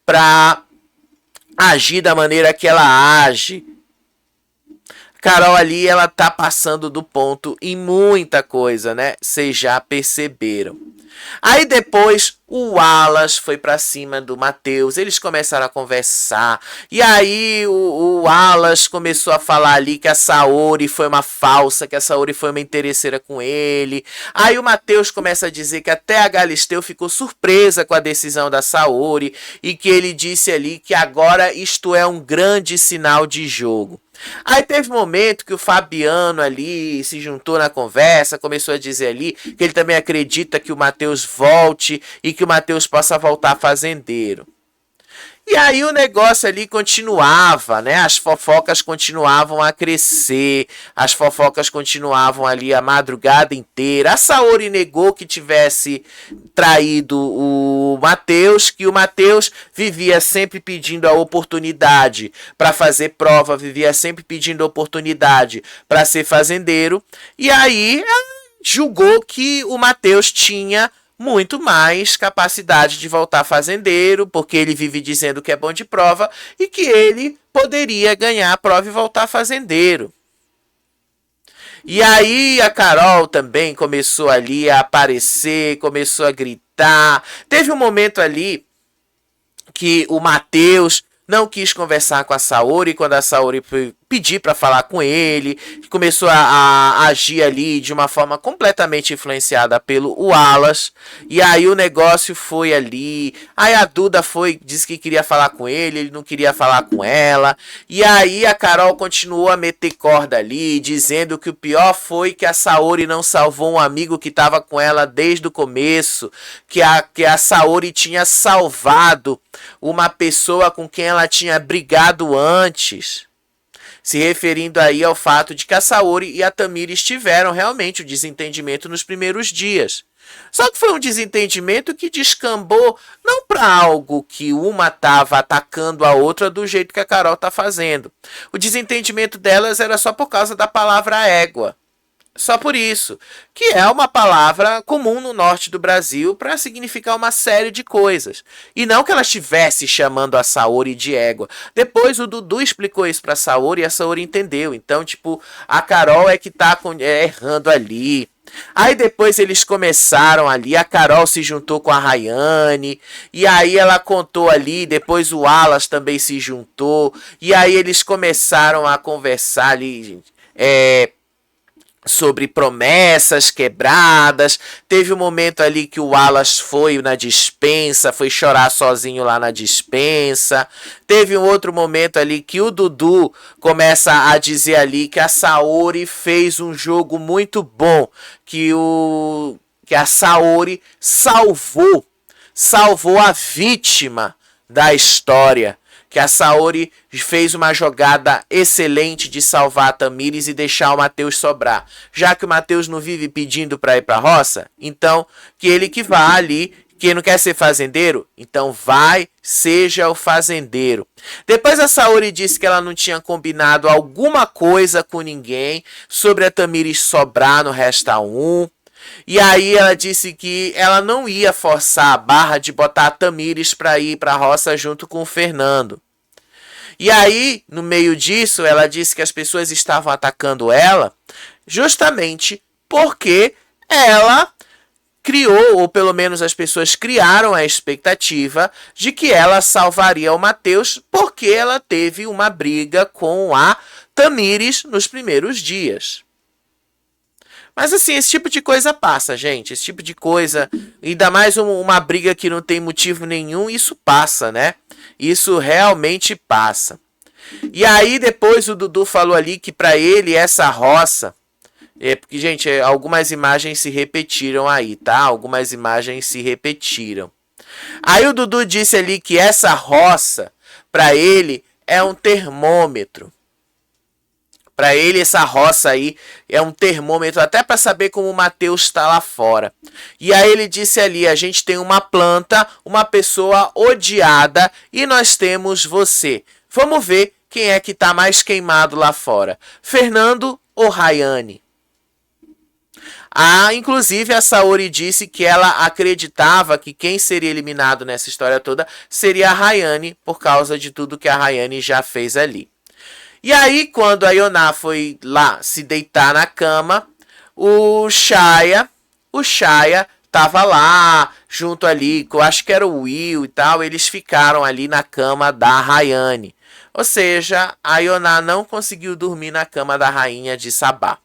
para agir da maneira que ela age. Carol ali, ela tá passando do ponto em muita coisa, né? Vocês já perceberam. Aí depois o Wallace foi pra cima do Matheus, eles começaram a conversar, e aí o Wallace começou a falar ali que a Saori foi uma falsa, que a Saori foi uma interesseira com ele. Aí o Matheus começa a dizer que até a Galisteu ficou surpresa com a decisão da Saori, e que ele disse ali que agora isto é um grande sinal de jogo. Aí teve um momento que o Fabiano ali se juntou na conversa, começou a dizer ali que ele também acredita que o Matheus volte e que o Matheus possa voltar fazendeiro. E aí o negócio ali continuava, né? As fofocas continuavam a crescer, as fofocas continuavam ali a madrugada inteira. A Saori negou que tivesse traído o Matheus, que o Matheus vivia sempre pedindo a oportunidade para fazer prova, vivia sempre pedindo oportunidade para ser fazendeiro. E aí julgou que o Matheus tinha muito mais capacidade de voltar fazendeiro, porque ele vive dizendo que é bom de prova e que ele poderia ganhar a prova e voltar fazendeiro. E aí a Carol também começou ali a aparecer, começou a gritar. Teve um momento ali que o Matheus não quis conversar com a Saori quando a Saori foi pedir para falar com ele, começou a agir ali de uma forma completamente influenciada pelo Wallace, e aí o negócio foi ali, aí a Duda disse que queria falar com ele não queria falar com ela, e aí a Carol continuou a meter corda ali, dizendo que o pior foi que a Saori não salvou um amigo que estava com ela desde o começo, que a Saori tinha salvado uma pessoa com quem ela tinha brigado antes, se referindo aí ao fato de que a Saori e a Tamires tiveram realmente o desentendimento nos primeiros dias. Só que foi um desentendimento que descambou não para algo que uma estava atacando a outra do jeito que a Carol está fazendo. O desentendimento delas era só por causa da palavra égua. Só por isso, que é uma palavra comum no norte do Brasil para significar uma série de coisas. E não que ela estivesse chamando a Saori de égua. Depois o Dudu explicou isso para a Saori e a Saori entendeu. Então, tipo, a Carol é que tá errando ali. Aí depois eles começaram ali, a Carol se juntou com a Rayane, e aí ela contou ali, depois o Wallace também se juntou, e aí eles começaram a conversar ali, gente, sobre promessas quebradas. Teve um momento ali que o Wallace foi na despensa, foi chorar sozinho lá na despensa. Teve um outro momento ali que o Dudu começa a dizer ali que a Saori fez um jogo muito bom, que a Saori salvou a vítima da história, que a Saori fez uma jogada excelente de salvar a Tamires e deixar o Matheus sobrar. Já que o Matheus não vive pedindo para ir para a roça, então que ele que vá ali, que não quer ser fazendeiro, então vai, seja o fazendeiro. Depois a Saori disse que ela não tinha combinado alguma coisa com ninguém sobre a Tamires sobrar no Resta 1. E aí ela disse que ela não ia forçar a barra de botar a Tamires para ir para a roça junto com o Fernando. E aí, no meio disso, ela disse que as pessoas estavam atacando ela justamente porque ela criou, ou pelo menos as pessoas criaram a expectativa de que ela salvaria o Matheus porque ela teve uma briga com a Tamires nos primeiros dias. Mas assim, esse tipo de coisa passa, gente. Esse tipo de coisa, ainda mais uma briga que não tem motivo nenhum, isso passa, né? Isso realmente passa. E aí depois o Dudu falou ali que para ele essa roça... porque, gente, algumas imagens se repetiram aí, tá? Algumas imagens se repetiram. Aí o Dudu disse ali que essa roça, para ele, é um termômetro. Para ele, essa roça aí é um termômetro até para saber como o Matheus está lá fora. E aí ele disse ali, a gente tem uma planta, uma pessoa odiada e nós temos você. Vamos ver quem é que está mais queimado lá fora. Fernando ou Rayane? Inclusive a Saori disse que ela acreditava que quem seria eliminado nessa história toda seria a Rayane, por causa de tudo que a Rayane já fez ali. E aí, quando a Ioná foi lá se deitar na cama, o Shaya tava lá, junto ali, eu acho que era o Will e tal, eles ficaram ali na cama da Rayane. Ou seja, a Ioná não conseguiu dormir na cama da rainha de Sabá.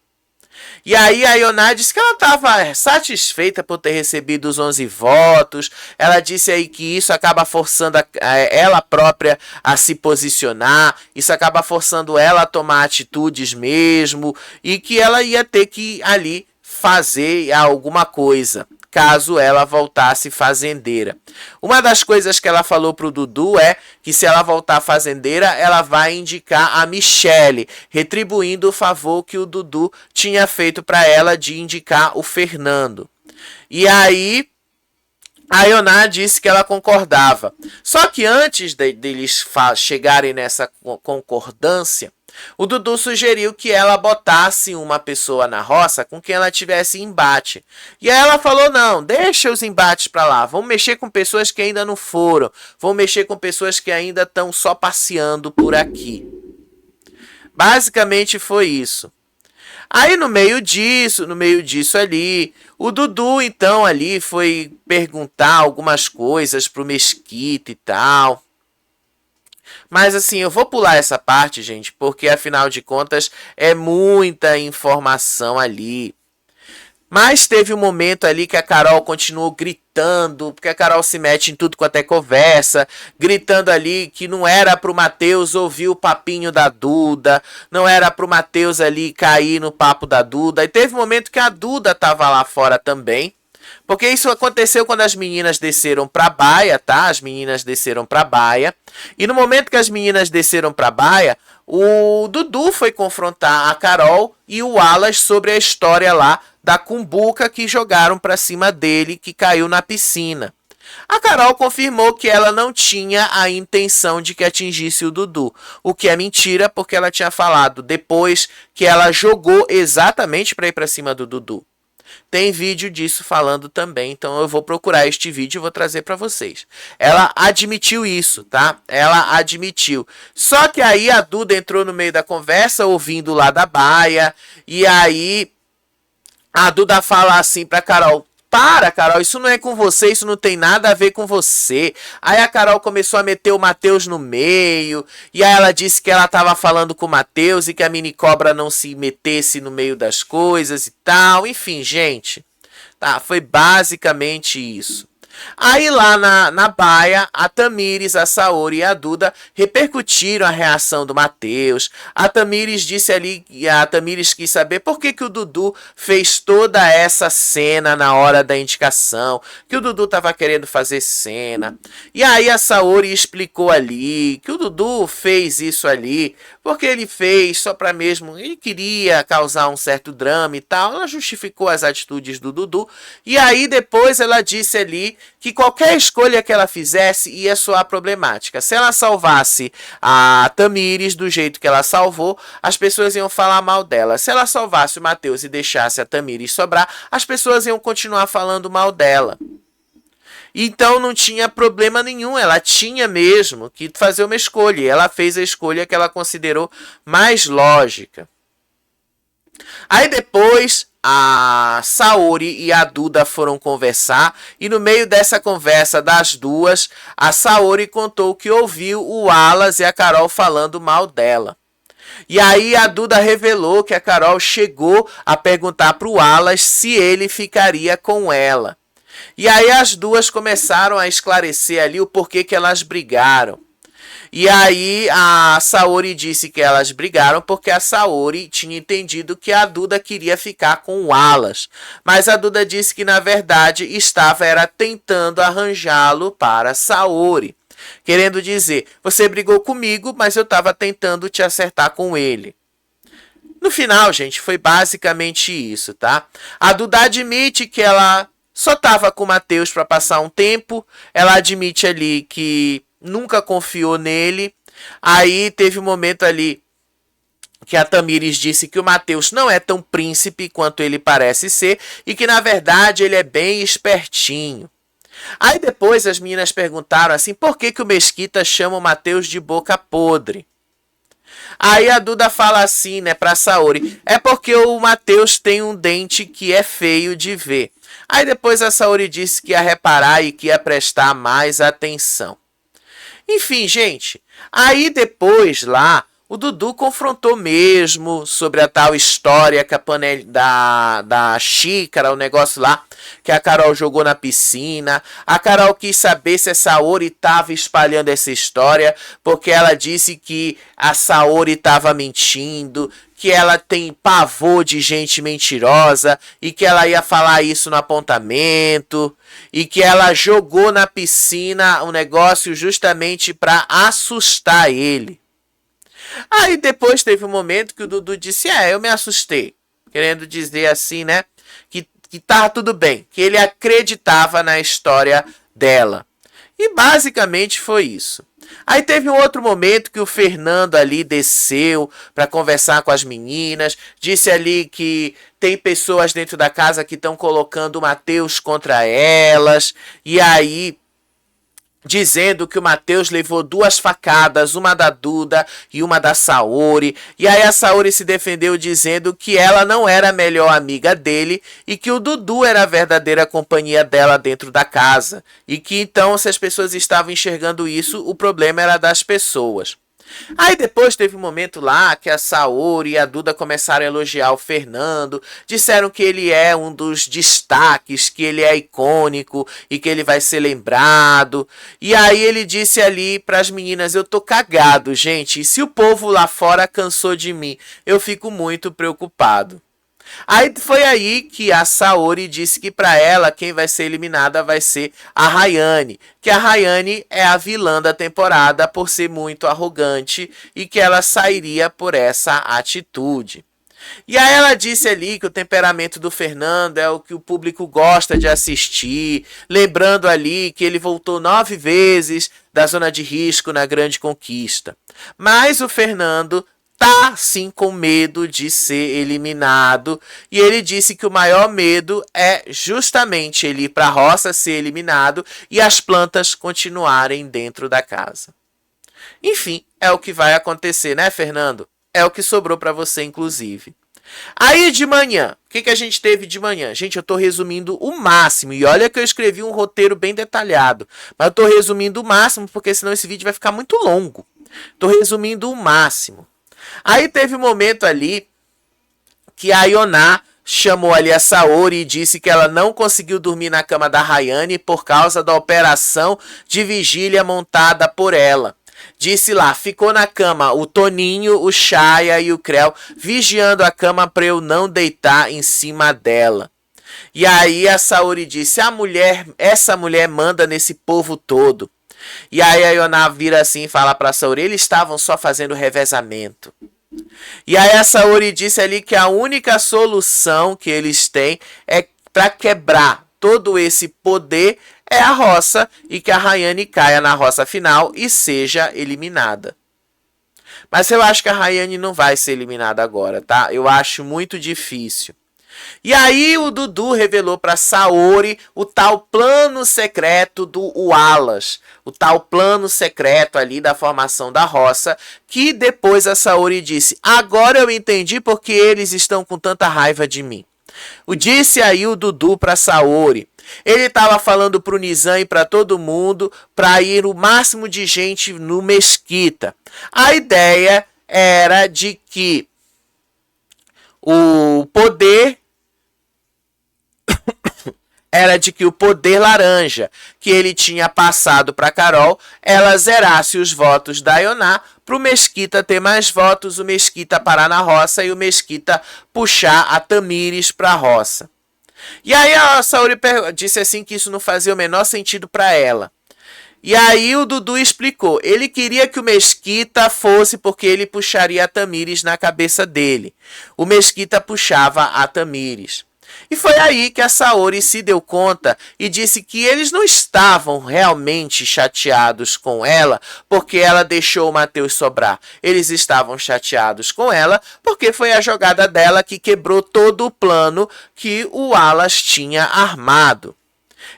E aí a Ioná disse que ela estava satisfeita por ter recebido os 11 votos. Ela disse aí que isso acaba forçando ela própria a se posicionar. Isso acaba forçando ela a tomar atitudes mesmo. E que ela ia ter que ali fazer alguma coisa, caso ela voltasse fazendeira. Uma das coisas que ela falou pro Dudu é que se ela voltar fazendeira, ela vai indicar a Michelle, retribuindo o favor que o Dudu tinha feito para ela de indicar o Fernando. E aí a Ioná disse que ela concordava. Só que antes deles chegarem nessa concordância, o Dudu sugeriu que ela botasse uma pessoa na roça com quem ela tivesse embate. E aí ela falou, não, deixa os embates pra lá. Vamos mexer com pessoas que ainda não foram. Vamos mexer com pessoas que ainda estão só passeando por aqui. Basicamente foi isso. Aí no meio disso ali, o Dudu então ali foi perguntar algumas coisas pro Mesquita e tal. Mas assim, eu vou pular essa parte, gente, porque afinal de contas é muita informação ali. Mas teve um momento ali que a Carol continuou gritando, porque a Carol se mete em tudo quanto é conversa, gritando ali que não era pro Matheus ouvir o papinho da Duda, não era pro Matheus ali cair no papo da Duda. E teve um momento que a Duda tava lá fora também. Porque isso aconteceu quando as meninas desceram pra baia, tá? As meninas desceram pra baia. E no momento que as meninas desceram pra baia, o Dudu foi confrontar a Carol e o Wallace sobre a história lá da cumbuca que jogaram pra cima dele, que caiu na piscina. A Carol confirmou que ela não tinha a intenção de que atingisse o Dudu, o que é mentira porque ela tinha falado depois que ela jogou exatamente para ir para cima do Dudu. Tem vídeo disso falando também, então eu vou procurar este vídeo e vou trazer para vocês. Ela admitiu isso, tá? Ela admitiu. Só que aí a Duda entrou no meio da conversa, ouvindo lá da baia, e aí a Duda fala assim pra Carol: para, Carol, isso não é com você, isso não tem nada a ver com você. Aí a Carol começou a meter o Matheus no meio, e aí ela disse que ela tava falando com o Matheus e que a mini cobra não se metesse no meio das coisas e tal. Enfim, gente, tá, foi basicamente isso. Aí lá na baia, a Tamires, a Saori e a Duda repercutiram a reação do Matheus. A Tamires disse ali, a Tamires quis saber por que o Dudu fez toda essa cena na hora da indicação, que o Dudu estava querendo fazer cena. E aí a Saori explicou ali que o Dudu fez isso ali porque ele fez só para mesmo, ele queria causar um certo drama e tal. Ela justificou as atitudes do Dudu. E aí depois ela disse ali que qualquer escolha que ela fizesse ia soar problemática. Se ela salvasse a Tamires do jeito que ela salvou, as pessoas iam falar mal dela. Se ela salvasse o Matheus e deixasse a Tamires sobrar, as pessoas iam continuar falando mal dela. Então não tinha problema nenhum, ela tinha mesmo que fazer uma escolha. E ela fez a escolha que ela considerou mais lógica. Aí depois a Saori e a Duda foram conversar, e no meio dessa conversa das duas, a Saori contou que ouviu o Wallace e a Carol falando mal dela. E aí a Duda revelou que a Carol chegou a perguntar para o Wallace se ele ficaria com ela. E aí as duas começaram a esclarecer ali o porquê que elas brigaram. E aí a Saori disse que elas brigaram porque a Saori tinha entendido que a Duda queria ficar com o Wallace. Mas a Duda disse que na verdade estava tentando arranjá-lo para a Saori. Querendo dizer, você brigou comigo, mas eu estava tentando te acertar com ele. No final, gente, foi basicamente isso, tá? A Duda admite que ela só estava com o Matheus para passar um tempo. Ela admite ali que nunca confiou nele. Aí teve um momento ali que a Tamires disse que o Matheus não é tão príncipe quanto ele parece ser e que na verdade ele é bem espertinho. Aí depois as meninas perguntaram assim, por que o Mesquita chama o Matheus de boca podre? Aí a Duda fala assim, né, pra Saori, é porque o Matheus tem um dente que é feio de ver. Aí depois a Saori disse que ia reparar e que ia prestar mais atenção. Enfim, gente, aí depois lá, o Dudu confrontou mesmo sobre a tal história que a panela da xícara, o negócio lá, que a Carol jogou na piscina. A Carol quis saber se a Saori estava espalhando essa história, porque ela disse que a Saori estava mentindo, que ela tem pavor de gente mentirosa e que ela ia falar isso no apontamento e que ela jogou na piscina o negócio justamente para assustar ele. Aí depois teve um momento que o Dudu disse, eu me assustei. Querendo dizer assim, né, que tava tudo bem, que ele acreditava na história dela. E basicamente foi isso. Aí teve um outro momento que o Fernando ali desceu para conversar com as meninas, disse ali que tem pessoas dentro da casa que estão colocando o Matheus contra elas, e aí dizendo que o Matheus levou 2 facadas, uma da Duda e uma da Saori. E aí a Saori se defendeu dizendo que ela não era a melhor amiga dele e que o Dudu era a verdadeira companhia dela dentro da casa. E que então, se as pessoas estavam enxergando isso, o problema era das pessoas. Aí depois teve um momento lá que a Saori e a Duda começaram a elogiar o Fernando, disseram que ele é um dos destaques, que ele é icônico e que ele vai ser lembrado. E aí ele disse ali para as meninas, eu tô cagado, gente, e se o povo lá fora cansou de mim, eu fico muito preocupado. Aí foi aí que a Saori disse que para ela quem vai ser eliminada vai ser a Rayane, que a Rayane é a vilã da temporada por ser muito arrogante e que ela sairia por essa atitude. E aí ela disse ali que o temperamento do Fernando é o que o público gosta de assistir, lembrando ali que ele voltou 9 vezes da zona de risco na Grande Conquista. Mas o Fernando tá sim com medo de ser eliminado e ele disse que o maior medo é justamente ele ir para a roça, ser eliminado e as plantas continuarem dentro da casa. Enfim, é o que vai acontecer, né, Fernando? É o que sobrou para você, inclusive. Aí de manhã, o que a gente teve de manhã? Gente, eu tô resumindo o máximo. E olha que eu escrevi um roteiro bem detalhado. Mas eu tô resumindo o máximo porque senão esse vídeo vai ficar muito longo. Tô resumindo o máximo. Aí teve um momento ali que a Ioná chamou ali a Saori e disse que ela não conseguiu dormir na cama da Rayane por causa da operação de vigília montada por ela. Disse lá, ficou na cama o Toninho, o Chaya e o Creu vigiando a cama para eu não deitar em cima dela. E aí a Saori disse, essa mulher manda nesse povo todo. E aí a Ioná vira assim e fala pra Saori, eles estavam só fazendo revezamento. E aí a Saori disse ali que a única solução que eles têm é para quebrar todo esse poder é a roça e que a Rayane caia na roça final e seja eliminada. Mas eu acho que a Rayane não vai ser eliminada agora, tá? Eu acho muito difícil. E aí o Dudu revelou para Saori o tal plano secreto do Wallace, o tal plano secreto ali da formação da roça, que depois a Saori disse, agora eu entendi porque eles estão com tanta raiva de mim. Disse aí o Dudu para Saori. Ele estava falando pro Nizam e para todo mundo para ir o máximo de gente no Mesquita. A ideia era de que o poder laranja que ele tinha passado para Carol, ela zerasse os votos da Ioná para o Mesquita ter mais votos, o Mesquita parar na roça e o Mesquita puxar a Tamires para a roça. E aí a Saori disse assim que isso não fazia o menor sentido para ela. E aí o Dudu explicou, ele queria que o Mesquita fosse porque ele puxaria a Tamires na cabeça dele. O Mesquita puxava a Tamires. E foi aí que a Saori se deu conta e disse que eles não estavam realmente chateados com ela porque ela deixou o Matheus sobrar. Eles estavam chateados com ela porque foi a jogada dela que quebrou todo o plano que o Wallace tinha armado.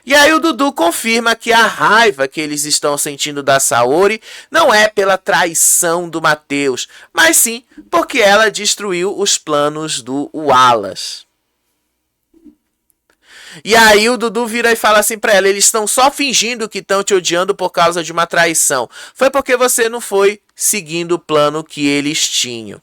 E aí o Dudu confirma que a raiva que eles estão sentindo da Saori não é pela traição do Matheus, mas sim porque ela destruiu os planos do Wallace. E aí o Dudu vira e fala assim pra ela, eles estão só fingindo que estão te odiando por causa de uma traição. Foi porque você não foi seguindo o plano que eles tinham.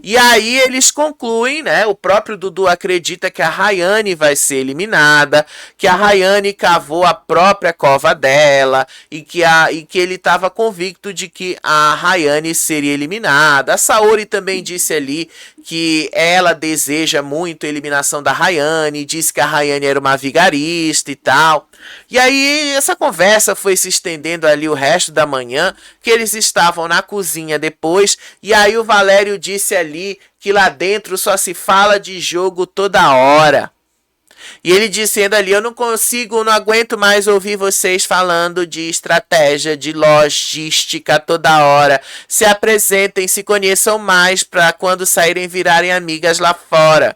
E aí eles concluem, né? O próprio Dudu acredita que a Rayane vai ser eliminada, que a Rayane cavou a própria cova dela e que ele estava convicto de que a Rayane seria eliminada. A Saori também disse ali que ela deseja muito a eliminação da Rayane, disse que a Rayane era uma vigarista e tal. E aí essa conversa foi se estendendo ali o resto da manhã, que eles estavam na cozinha depois, e aí o Valério disse ali que lá dentro só se fala de jogo toda hora. E ele dizendo ali, eu não aguento mais ouvir vocês falando de estratégia, de logística toda hora. Se apresentem, se conheçam mais para quando saírem virarem amigas lá fora.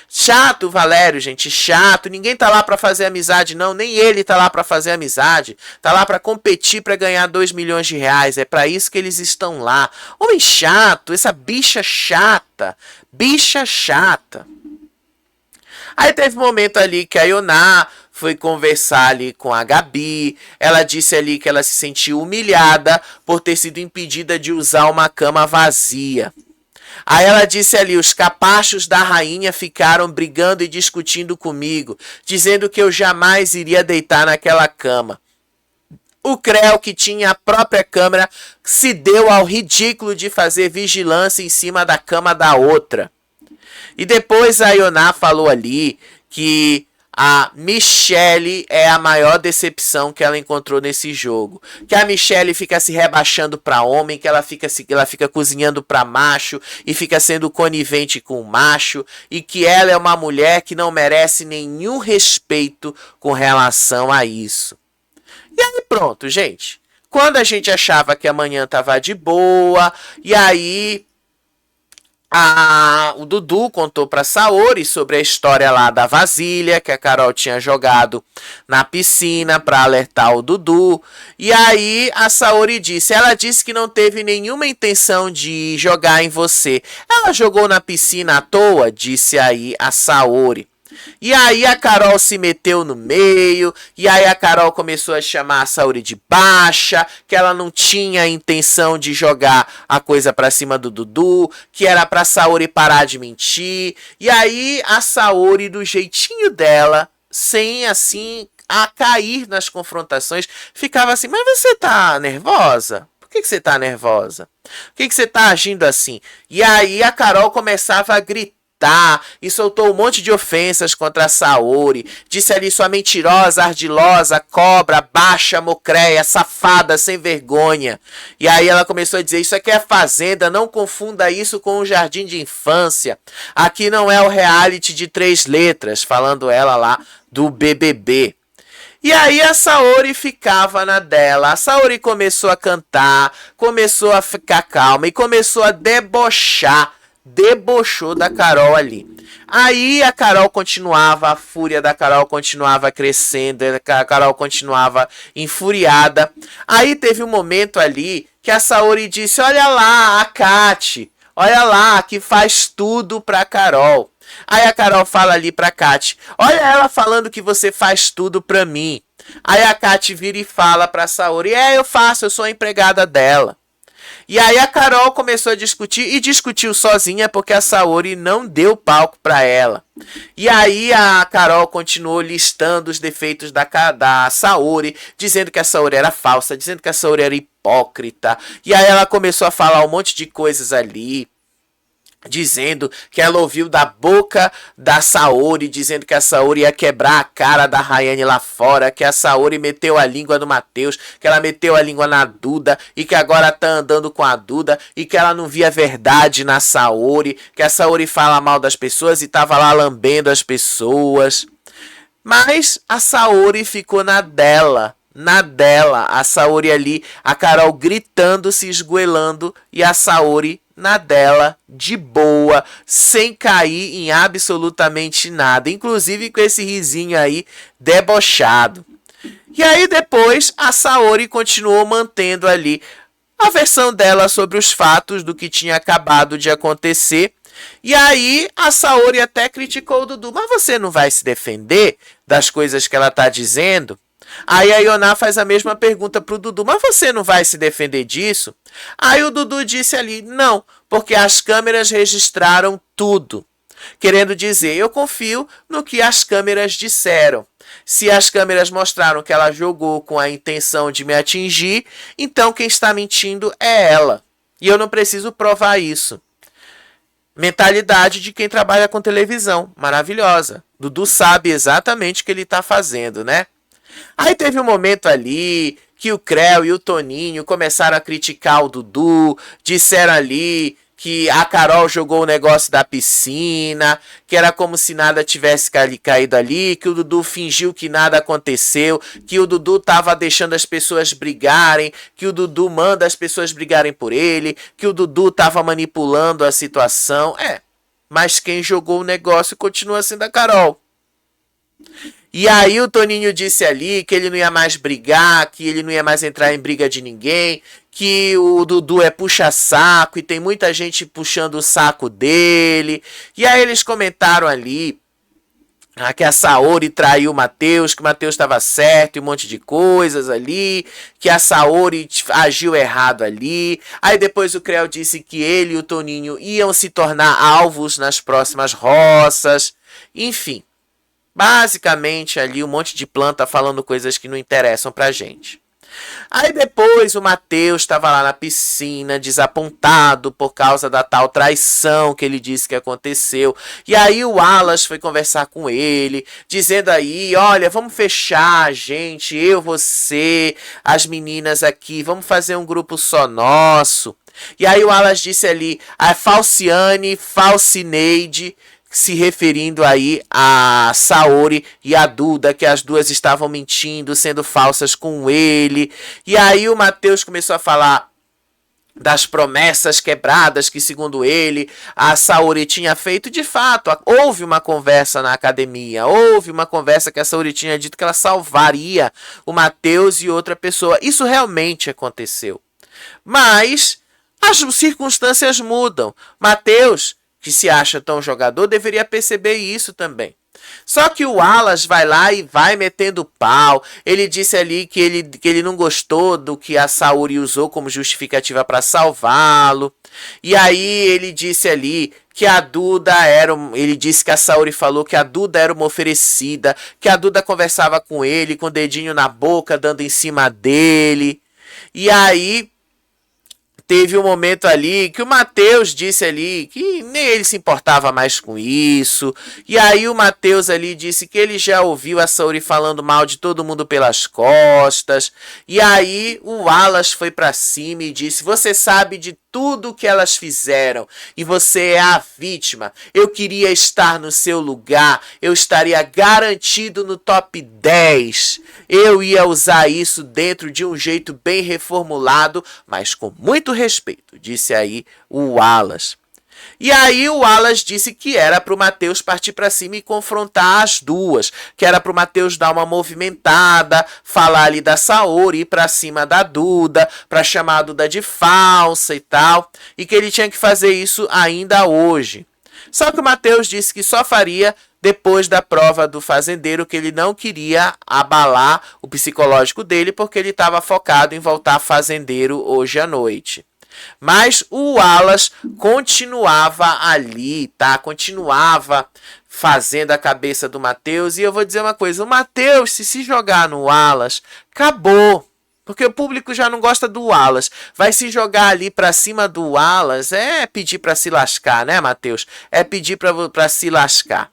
Chato, Valério, gente, chato. Ninguém tá lá pra fazer amizade, não. Nem ele tá lá pra fazer amizade. Tá lá pra competir pra ganhar 2 milhões de reais. É pra isso que eles estão lá. Homem chato, essa bicha chata. Bicha chata. Aí teve um momento ali que a Ioná foi conversar ali com a Gabi. Ela disse ali que ela se sentiu humilhada por ter sido impedida de usar uma cama vazia. Aí ela disse ali, os capachos da rainha ficaram brigando e discutindo comigo, dizendo que eu jamais iria deitar naquela cama. O Creu, que tinha a própria câmera, se deu ao ridículo de fazer vigilância em cima da cama da outra. E depois a Ioná falou ali que a Michelle é a maior decepção que ela encontrou nesse jogo. Que a Michelle fica se rebaixando para homem, que ela fica cozinhando para macho e fica sendo conivente com o macho. E que ela é uma mulher que não merece nenhum respeito com relação a isso. E aí pronto, gente. Quando a gente achava que amanhã tava de boa, e aí o Dudu contou pra Saori sobre a história lá da vasilha que a Carol tinha jogado na piscina pra alertar o Dudu. E aí a Saori disse, ela disse que não teve nenhuma intenção de jogar em você. Ela jogou na piscina à toa, disse aí a Saori. E aí a Carol se meteu no meio, e aí a Carol começou a chamar a Saori de baixa, que ela não tinha intenção de jogar a coisa pra cima do Dudu, que era pra Saori parar de mentir. E aí a Saori, do jeitinho dela, sem assim a cair nas confrontações, ficava assim, mas você tá nervosa? Por que você tá nervosa? Por que você tá agindo assim? E aí a Carol começava a gritar e soltou um monte de ofensas contra a Saori. Disse ali, sua mentirosa, ardilosa, cobra, baixa, mocréia, safada, sem vergonha. E aí ela começou a dizer, isso aqui é fazenda, não confunda isso com um jardim de infância. Aqui não é o reality de 3 letras, falando ela lá do BBB. E aí a Saori ficava na dela. A Saori começou a cantar, começou a ficar calma e começou a debochar. Debochou da Carol ali. Aí a Carol continuava, a fúria da Carol continuava crescendo, a Carol continuava infuriada. Aí teve um momento ali que a Saori disse, olha lá a Kati, olha lá que faz tudo pra Carol. Aí a Carol fala ali pra Kati, olha ela falando que você faz tudo pra mim. Aí a Kati vira e fala pra Saori, eu faço, eu sou a empregada dela. E aí a Carol começou a discutir e discutiu sozinha porque a Saori não deu palco para ela. E aí a Carol continuou listando os defeitos da Saori, dizendo que a Saori era falsa, dizendo que a Saori era hipócrita. E aí ela começou a falar um monte de coisas ali, dizendo que ela ouviu da boca da Saori, dizendo que a Saori ia quebrar a cara da Rayane lá fora, que a Saori meteu a língua no Matheus, que ela meteu a língua na Duda, e que agora tá andando com a Duda, e que ela não via verdade na Saori, que a Saori fala mal das pessoas e tava lá lambendo as pessoas. Mas a Saori ficou na dela, na dela. A Saori ali, a Carol gritando, se esgoelando e a Saori na dela, de boa, sem cair em absolutamente nada, inclusive com esse risinho aí debochado. E aí depois a Saori continuou mantendo ali a versão dela sobre os fatos do que tinha acabado de acontecer. E aí a Saori até criticou o Dudu, mas você não vai se defender das coisas que ela tá dizendo? Aí a Yoná faz a mesma pergunta pro Dudu, mas você não vai se defender disso? Aí o Dudu disse ali, não, porque as câmeras registraram tudo. Querendo dizer, eu confio no que as câmeras disseram. Se as câmeras mostraram que ela jogou com a intenção de me atingir, então quem está mentindo é ela. E eu não preciso provar isso. Mentalidade de quem trabalha com televisão. Maravilhosa. Dudu sabe exatamente o que ele está fazendo, né? Aí teve um momento ali que o Creu e o Toninho começaram a criticar o Dudu, disseram ali que a Carol jogou o negócio da piscina, que era como se nada tivesse caído ali, que o Dudu fingiu que nada aconteceu, que o Dudu tava deixando as pessoas brigarem, que o Dudu manda as pessoas brigarem por ele, que o Dudu tava manipulando a situação. Mas quem jogou o negócio continua sendo a Carol. E aí o Toninho disse ali que ele não ia mais brigar, que ele não ia mais entrar em briga de ninguém, que o Dudu é puxa-saco e tem muita gente puxando o saco dele. E aí eles comentaram ali que a Saori traiu o Matheus, que o Matheus estava certo e um monte de coisas ali, que a Saori agiu errado ali. Aí depois o Creu disse que ele e o Toninho iam se tornar alvos nas próximas roças. Enfim. Basicamente ali um monte de planta falando coisas que não interessam pra gente. Aí depois o Matheus estava lá na piscina, desapontado por causa da tal traição que ele disse que aconteceu. E aí o Wallace foi conversar com ele, dizendo aí, olha, vamos fechar, gente, eu, você, as meninas aqui, vamos fazer um grupo só nosso. E aí o Wallace disse ali, a Falciane, Falcineide, se referindo aí a Saori e a Duda, que as duas estavam mentindo, sendo falsas com ele. E aí o Matheus começou a falar das promessas quebradas que, segundo ele, a Saori tinha feito. De fato, houve uma conversa na academia, houve uma conversa que a Saori tinha dito que ela salvaria o Matheus e outra pessoa. Isso realmente aconteceu. Mas as circunstâncias mudam. Matheus, que se acha tão jogador, deveria perceber isso também. Só que o Wallace vai lá e vai metendo pau. Ele disse ali que ele não gostou do que a Saori usou como justificativa para salvá-lo. E aí ele disse ali que a Duda era... Ele disse que a Saori falou que a Duda era uma oferecida, que a Duda conversava com ele com o dedinho na boca, dando em cima dele. E aí teve um momento ali que o Matheus disse ali que nem ele se importava mais com isso. E aí o Matheus ali disse que ele já ouviu a Saori falando mal de todo mundo pelas costas. E aí o Wallace foi pra cima e disse, você sabe de tudo que elas fizeram e você é a vítima. Eu queria estar no seu lugar, eu estaria garantido no top 10. Eu ia usar isso dentro de um jeito bem reformulado, mas com muito respeito, disse aí o Wallace. E aí o Wallace disse que era pro Matheus partir para cima e confrontar as duas, que era pro Matheus dar uma movimentada, falar ali da Saori, ir para cima da Duda, para chamar a Duda de falsa e tal, e que ele tinha que fazer isso ainda hoje. Só que o Matheus disse que só faria depois da prova do fazendeiro, que ele não queria abalar o psicológico dele, porque ele estava focado em voltar fazendeiro hoje à noite. Mas o Wallace continuava ali, tá? Continuava fazendo a cabeça do Matheus. E eu vou dizer uma coisa, o Matheus, se jogar no Wallace, acabou. Porque o público já não gosta do Wallace. Vai se jogar ali pra cima do Wallace, é pedir pra se lascar, né, Matheus? É pedir pra se lascar.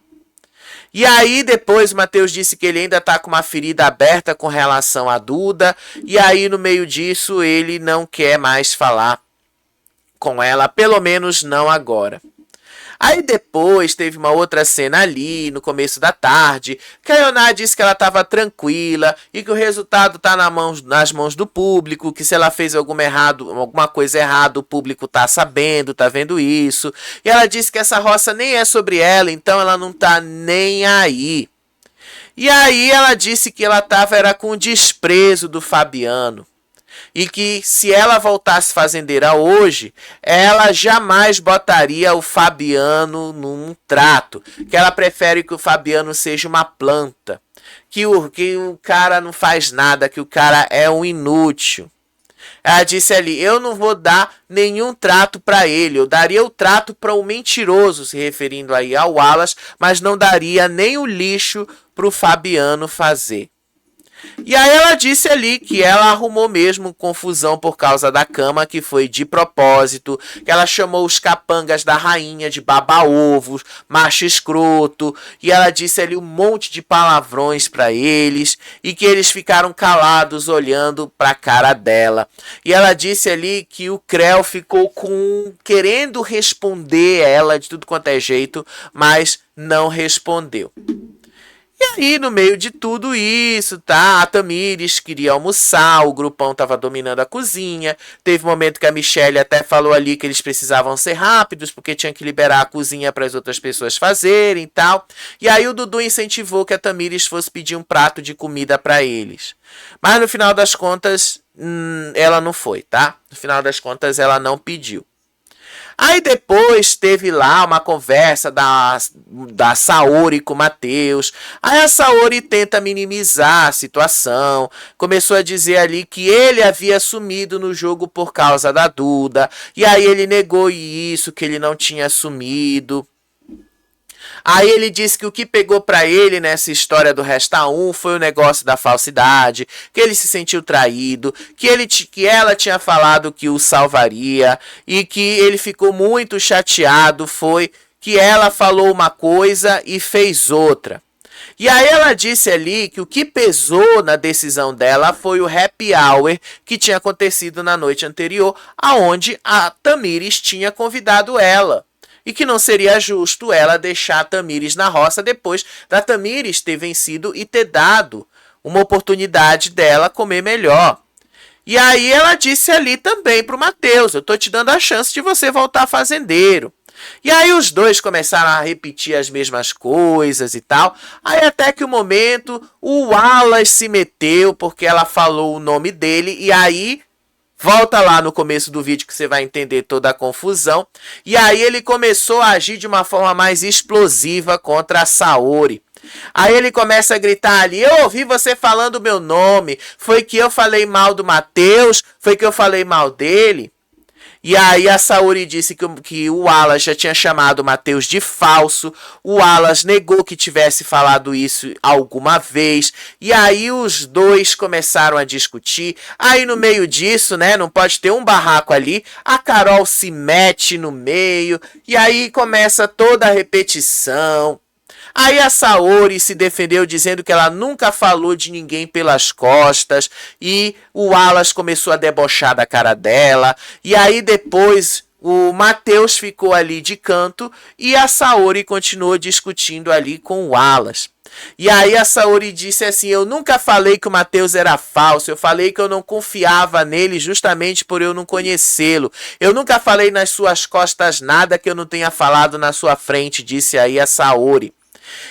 E aí depois o Matheus disse que ele ainda tá com uma ferida aberta com relação à Duda. E aí no meio disso ele não quer mais falar com ela, pelo menos não agora. Aí depois teve uma outra cena ali, no começo da tarde, que a Ioná disse que ela estava tranquila e que o resultado está nas mãos do público, que se ela fez alguma coisa errada, o público tá sabendo, tá vendo isso. E ela disse que essa roça nem é sobre ela, então ela não tá nem aí. E aí ela disse que ela era com desprezo do Fabiano. E que se ela voltasse fazendeira hoje, ela jamais botaria o Fabiano num trato. Que ela prefere que o Fabiano seja uma planta. Que o cara não faz nada, que o cara é um inútil. Ela disse ali, eu não vou dar nenhum trato para ele. Eu daria o trato para o mentiroso, se referindo aí ao Wallace, mas não daria nem o lixo para o Fabiano fazer. E aí ela disse ali que ela arrumou mesmo confusão por causa da cama, que foi de propósito, que ela chamou os capangas da rainha de baba-ovos, macho escroto, e ela disse ali um monte de palavrões para eles, e que eles ficaram calados olhando para a cara dela. E ela disse ali que o Creu ficou querendo responder ela de tudo quanto é jeito, mas não respondeu. E aí, no meio de tudo isso, tá? A Tamires queria almoçar, o grupão tava dominando a cozinha. Teve um momento que a Michelle até falou ali que eles precisavam ser rápidos, porque tinha que liberar a cozinha para as outras pessoas fazerem e tal. E aí o Dudu incentivou que a Tamires fosse pedir um prato de comida para eles. Mas no final das contas, ela não foi, tá? No final das contas, ela não pediu. Aí depois teve lá uma conversa da Saori com o Matheus. Aí a Saori tenta minimizar a situação. Começou a dizer ali que ele havia sumido no jogo por causa da Duda. E aí ele negou isso, que ele não tinha sumido. Aí ele disse que o que pegou pra ele nessa história do Resta 1 foi o negócio da falsidade, que ele se sentiu traído, que ela tinha falado que o salvaria e que ele ficou muito chateado, foi que ela falou uma coisa e fez outra. E aí ela disse ali que o que pesou na decisão dela foi o happy hour que tinha acontecido na noite anterior, aonde a Tamires tinha convidado ela. E que não seria justo ela deixar a Tamires na roça depois da Tamires ter vencido e ter dado uma oportunidade dela comer melhor. E aí ela disse ali também pro Matheus, eu tô te dando a chance de você voltar fazendeiro. E aí os dois começaram a repetir as mesmas coisas e tal. Aí até que o momento o Wallace se meteu porque ela falou o nome dele e aí... Volta lá no começo do vídeo que você vai entender toda a confusão. E aí ele começou a agir de uma forma mais explosiva contra a Saori. Aí ele começa a gritar ali, eu ouvi você falando o meu nome, foi que eu falei mal do Matheus, foi que eu falei mal dele. E aí a Saori disse que o Wallace já tinha chamado o Matheus de falso. O Wallace negou que tivesse falado isso alguma vez. E aí os dois começaram a discutir. Aí no meio disso, né, não pode ter um barraco ali. A Carol se mete no meio. E aí começa toda a repetição. Aí a Saori se defendeu dizendo que ela nunca falou de ninguém pelas costas e o Wallace começou a debochar da cara dela. E aí depois o Matheus ficou ali de canto e a Saori continuou discutindo ali com o Wallace. E aí a Saori disse assim, eu nunca falei que o Matheus era falso, eu falei que eu não confiava nele justamente por eu não conhecê-lo. Eu nunca falei nas suas costas nada que eu não tenha falado na sua frente, disse aí a Saori.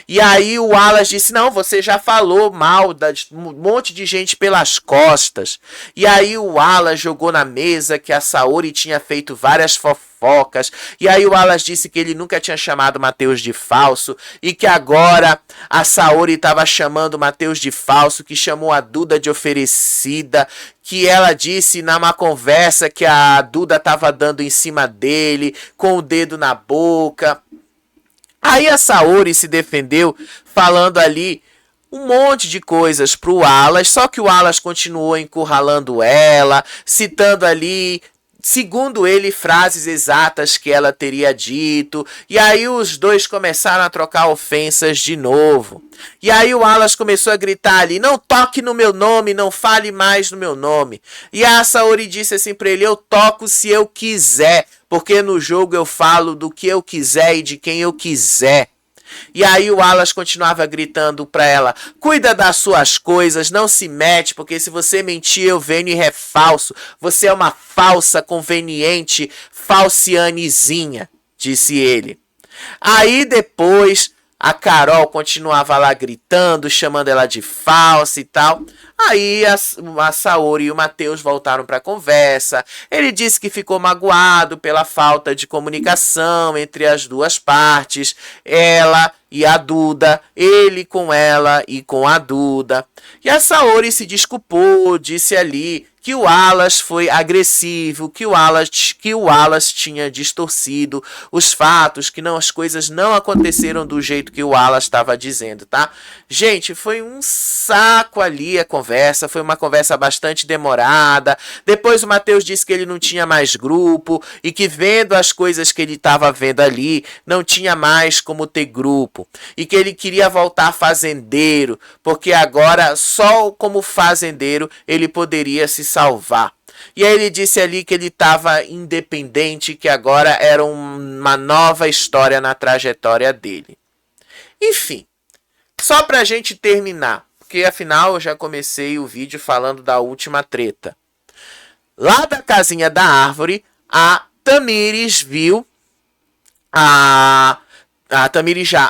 E aí o Wallace disse, não, você já falou mal de um monte de gente pelas costas. E aí o Wallace jogou na mesa que a Saori tinha feito várias fofocas. E aí o Wallace disse que ele nunca tinha chamado o Matheus de falso. E que agora a Saori estava chamando o Matheus de falso, que chamou a Duda de oferecida. Que ela disse numa conversa que a Duda estava dando em cima dele, com o dedo na boca. Aí a Saori se defendeu falando ali um monte de coisas pro Wallace, só que o Wallace continuou encurralando ela, citando ali, segundo ele, frases exatas que ela teria dito. E aí os dois começaram a trocar ofensas de novo. E aí o Wallace começou a gritar ali, não toque no meu nome, não fale mais no meu nome. E a Saori disse assim pra ele, eu toco se eu quiser. porque no jogo eu falo do que eu quiser e de quem eu quiser. E aí o Wallace continuava gritando pra ela: cuida das suas coisas, não se mete, porque se você mentir eu venho e refalso. Você é uma falsa, conveniente, falcianezinha, disse ele. Aí depois a Carol continuava lá gritando, chamando ela de falsa e tal. Aí a Saori e o Matheus voltaram para a conversa. Ele disse que ficou magoado pela falta de comunicação entre as duas partes, ela e a Duda, ele com ela e com a Duda. E a Saori se desculpou, disse ali que o Wallace foi agressivo, que o Wallace tinha distorcido os fatos, que não, as coisas não aconteceram do jeito que o Wallace estava dizendo, tá? Gente, foi um saco ali a conversa, foi uma conversa bastante demorada. Depois o Matheus disse que ele não tinha mais grupo e que vendo as coisas que ele estava vendo ali, não tinha mais como ter grupo. E que ele queria voltar fazendeiro, porque agora só como fazendeiro ele poderia se salvar. E aí ele disse ali que ele estava independente, que agora era uma nova história na trajetória dele. Enfim, só pra gente terminar, porque afinal eu já comecei o vídeo falando da última treta. Lá da casinha da árvore, a Tamires viu a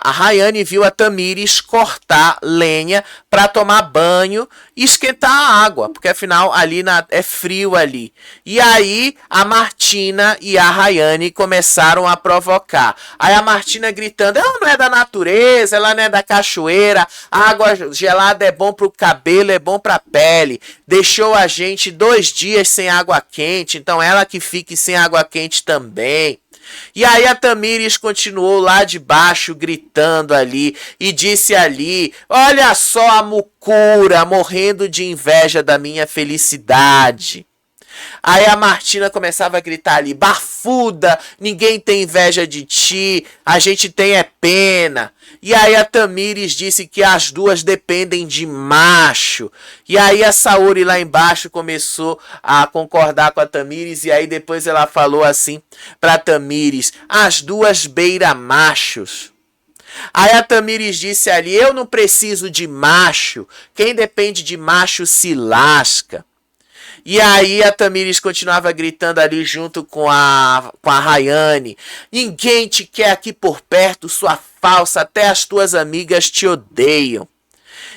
Rayane viu a Tamires cortar lenha para tomar banho e esquentar a água, porque afinal ali é frio ali. E aí a Martina e a Rayane começaram a provocar. Aí a Martina gritando: ela não é da natureza, ela não é da cachoeira, a água gelada é bom pro cabelo, é bom pra pele. Deixou a gente 2 dias sem água quente, então ela que fique sem água quente também. E aí a Tamires continuou lá de baixo gritando ali e disse ali: olha só a mucura morrendo de inveja da minha felicidade. Aí a Martina começava a gritar ali: bafuda, ninguém tem inveja de ti, a gente tem é pena. E aí a Tamires disse que as duas dependem de macho. E aí a Saori lá embaixo começou a concordar com a Tamires. E aí depois ela falou assim pra Tamires: as duas beira machos. Aí a Tamires disse ali: eu não preciso de macho, quem depende de macho se lasca. E aí a Tamires continuava gritando ali junto com a Rayane: ninguém te quer aqui por perto, sua falsa, até as tuas amigas te odeiam.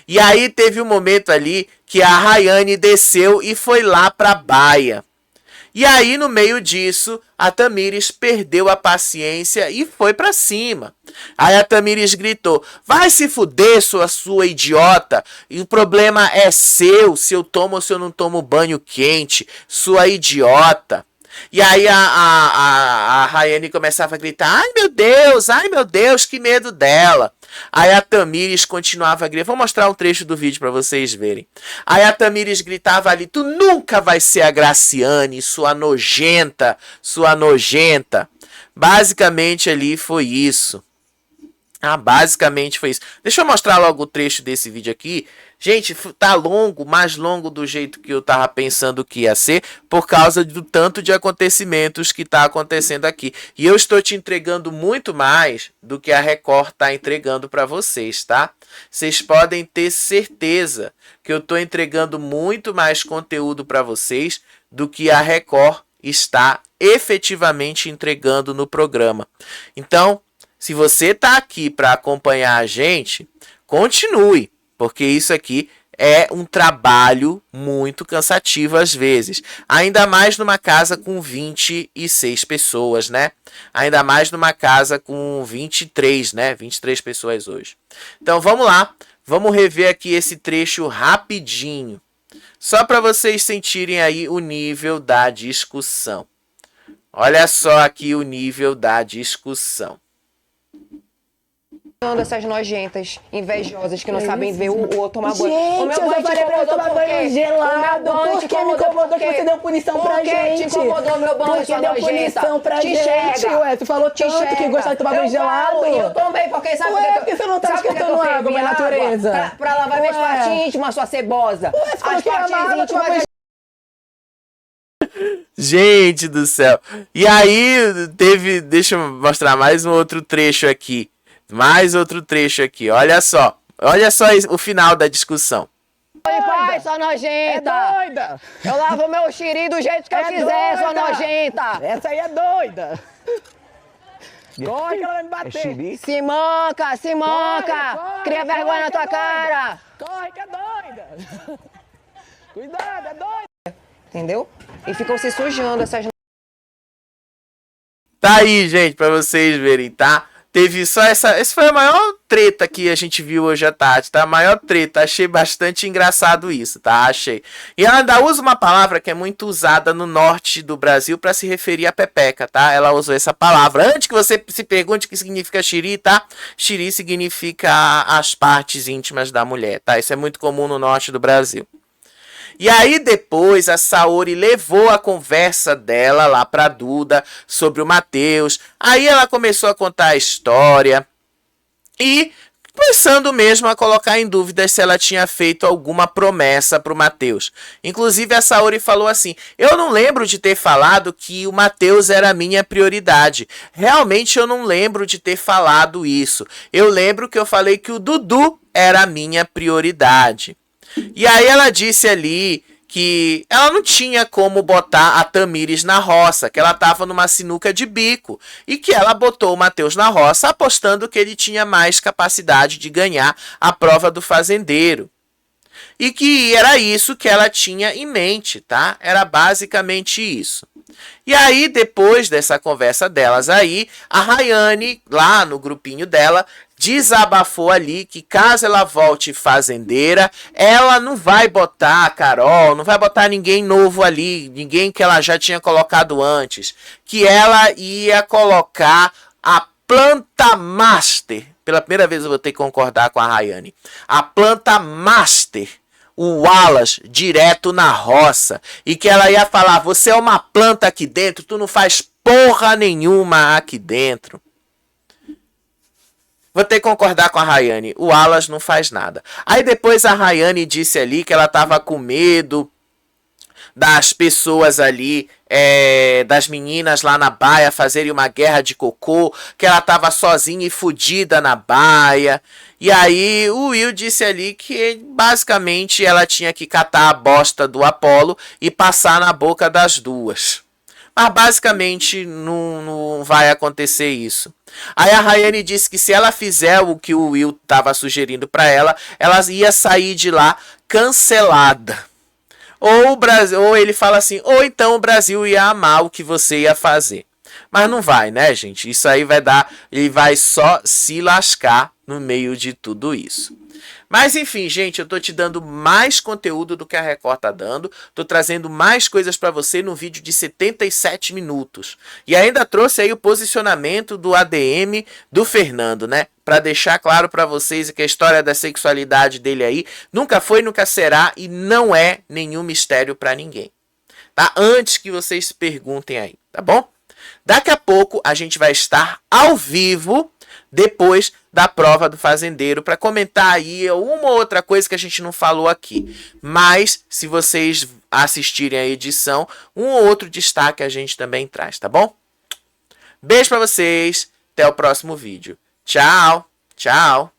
E aí teve um momento ali que a Rayane desceu e foi lá pra baia. E aí, no meio disso, a Tamires perdeu a paciência e foi pra cima. Aí a Tamires gritou: vai se fuder, sua idiota. E o problema é seu, se eu tomo ou se eu não tomo banho quente, sua idiota. E aí a Rayane começava a gritar: ai meu Deus, que medo dela. Aí a Tamires continuava a gritar. Vou mostrar um trecho do vídeo para vocês verem. Aí a Tamires gritava ali: tu nunca vai ser a Graciane, sua nojenta, sua nojenta. Basicamente ali foi isso. Basicamente foi isso. Deixa eu mostrar logo o trecho desse vídeo aqui. Gente, tá longo, mais longo do jeito que eu tava pensando que ia ser, por causa do tanto de acontecimentos que tá acontecendo aqui. E eu estou te entregando muito mais do que a Record tá entregando para vocês, tá? Vocês podem ter certeza que eu tô entregando muito mais conteúdo para vocês do que a Record está efetivamente entregando no programa. Então, se você está aqui para acompanhar a gente, continue, porque isso aqui é um trabalho muito cansativo às vezes. Ainda mais numa casa com 26 pessoas, né? Ainda mais numa casa com 23, né? 23 pessoas hoje. Então vamos lá, vamos rever aqui esse trecho rapidinho, só para vocês sentirem aí o nível da discussão. Olha só aqui o nível da discussão. Essas nojentas, invejosas, que não sabem ver o outro tomar banho. Gente, o meu eu banho já falei pra eu tomar banho gelado. Por que me incomodou que você deu punição pra gente? Por que te incomodou meu banho, Por que deu punição pra gente? Ué, tu falou tanto que gostava de tomar banho gelado. E eu tomei, porque sabe por que você não tá esquentando água, minha natureza? Pra lavar minhas partes íntimas, sua cebosa. Ué, você falou que era amada, tomar banho Gente do céu. E aí teve, deixa eu mostrar mais um outro trecho aqui. Mais outro trecho aqui. Olha só. Olha só o final da discussão. Oi, pai, sua nojenta. É doida. Eu lavo meu xiri do jeito que eu quiser, sua nojenta. Essa aí é doida. Corre que ela vai me bater. Se manca, se manca. Corre, Cria vergonha na que tua é doida. cara. Corre que é doida. Cuidado, é doida. Entendeu? E ficam se sujando essas... Tá aí, gente, pra vocês verem, tá? Teve só essa... Essa foi a maior treta que a gente viu hoje à tarde, tá? A maior treta. Achei bastante engraçado isso, tá? Achei. E ela ainda usa uma palavra que é muito usada no norte do Brasil pra se referir a pepeca, tá? Ela usou essa palavra. Antes que você se pergunte o que significa xiri, tá? Xiri significa as partes íntimas da mulher, tá? Isso é muito comum no norte do Brasil. E aí depois a Saori levou a conversa dela lá pra Duda sobre o Matheus. Aí ela começou a contar a história e começando mesmo a colocar em dúvidas se ela tinha feito alguma promessa pro Matheus. Inclusive a Saori falou assim: eu não lembro de ter falado que o Matheus era a minha prioridade. Realmente eu não lembro de ter falado isso. Eu lembro que eu falei que o Dudu era a minha prioridade. E aí ela disse ali que ela não tinha como botar a Tamires na roça, que ela estava numa sinuca de bico, e que ela botou o Matheus na roça apostando que ele tinha mais capacidade de ganhar a prova do fazendeiro. E que era isso que ela tinha em mente, tá? Era basicamente isso. E aí, depois dessa conversa delas aí, a Rayane, lá no grupinho dela, desabafou ali que caso ela volte fazendeira, ela não vai botar a Carol, não vai botar ninguém novo ali, ninguém que ela já tinha colocado antes, que ela ia colocar a planta master. Pela primeira vez eu vou ter que concordar com a Rayane. A planta master, o Wallace, direto na roça. E que ela ia falar: você é uma planta aqui dentro, tu não faz porra nenhuma aqui dentro. Vou ter que concordar com a Rayane. O Wallace não faz nada. Aí depois a Rayane disse ali que ela tava com medo das pessoas ali, das meninas lá na baia fazerem uma guerra de cocô, que ela tava sozinha e fodida na baia. E aí o Will disse ali que basicamente ela tinha que catar a bosta do Apolo e passar na boca das duas. Mas basicamente não vai acontecer isso. Aí a Rayane disse que se ela fizer o que o Will estava sugerindo para ela, ela ia sair de lá cancelada. Ou ele fala assim, ou então o Brasil ia amar o que você ia fazer. Mas não vai, né, gente? Isso aí vai dar, ele vai só se lascar no meio de tudo isso. Mas enfim, gente, eu tô te dando mais conteúdo do que a Record tá dando. Tô trazendo mais coisas para você no vídeo de 77 minutos. E ainda trouxe aí o posicionamento do ADM do Fernando, né? Para deixar claro para vocês que a história da sexualidade dele aí nunca foi, nunca será e não é nenhum mistério para ninguém. Tá? Antes que vocês se perguntem aí, tá bom? Daqui a pouco a gente vai estar ao vivo depois da prova do fazendeiro para comentar aí uma outra coisa que a gente não falou aqui. Mas se vocês assistirem a edição, um ou outro destaque a gente também traz, tá bom? Beijo para vocês, até o próximo vídeo. Tchau, tchau.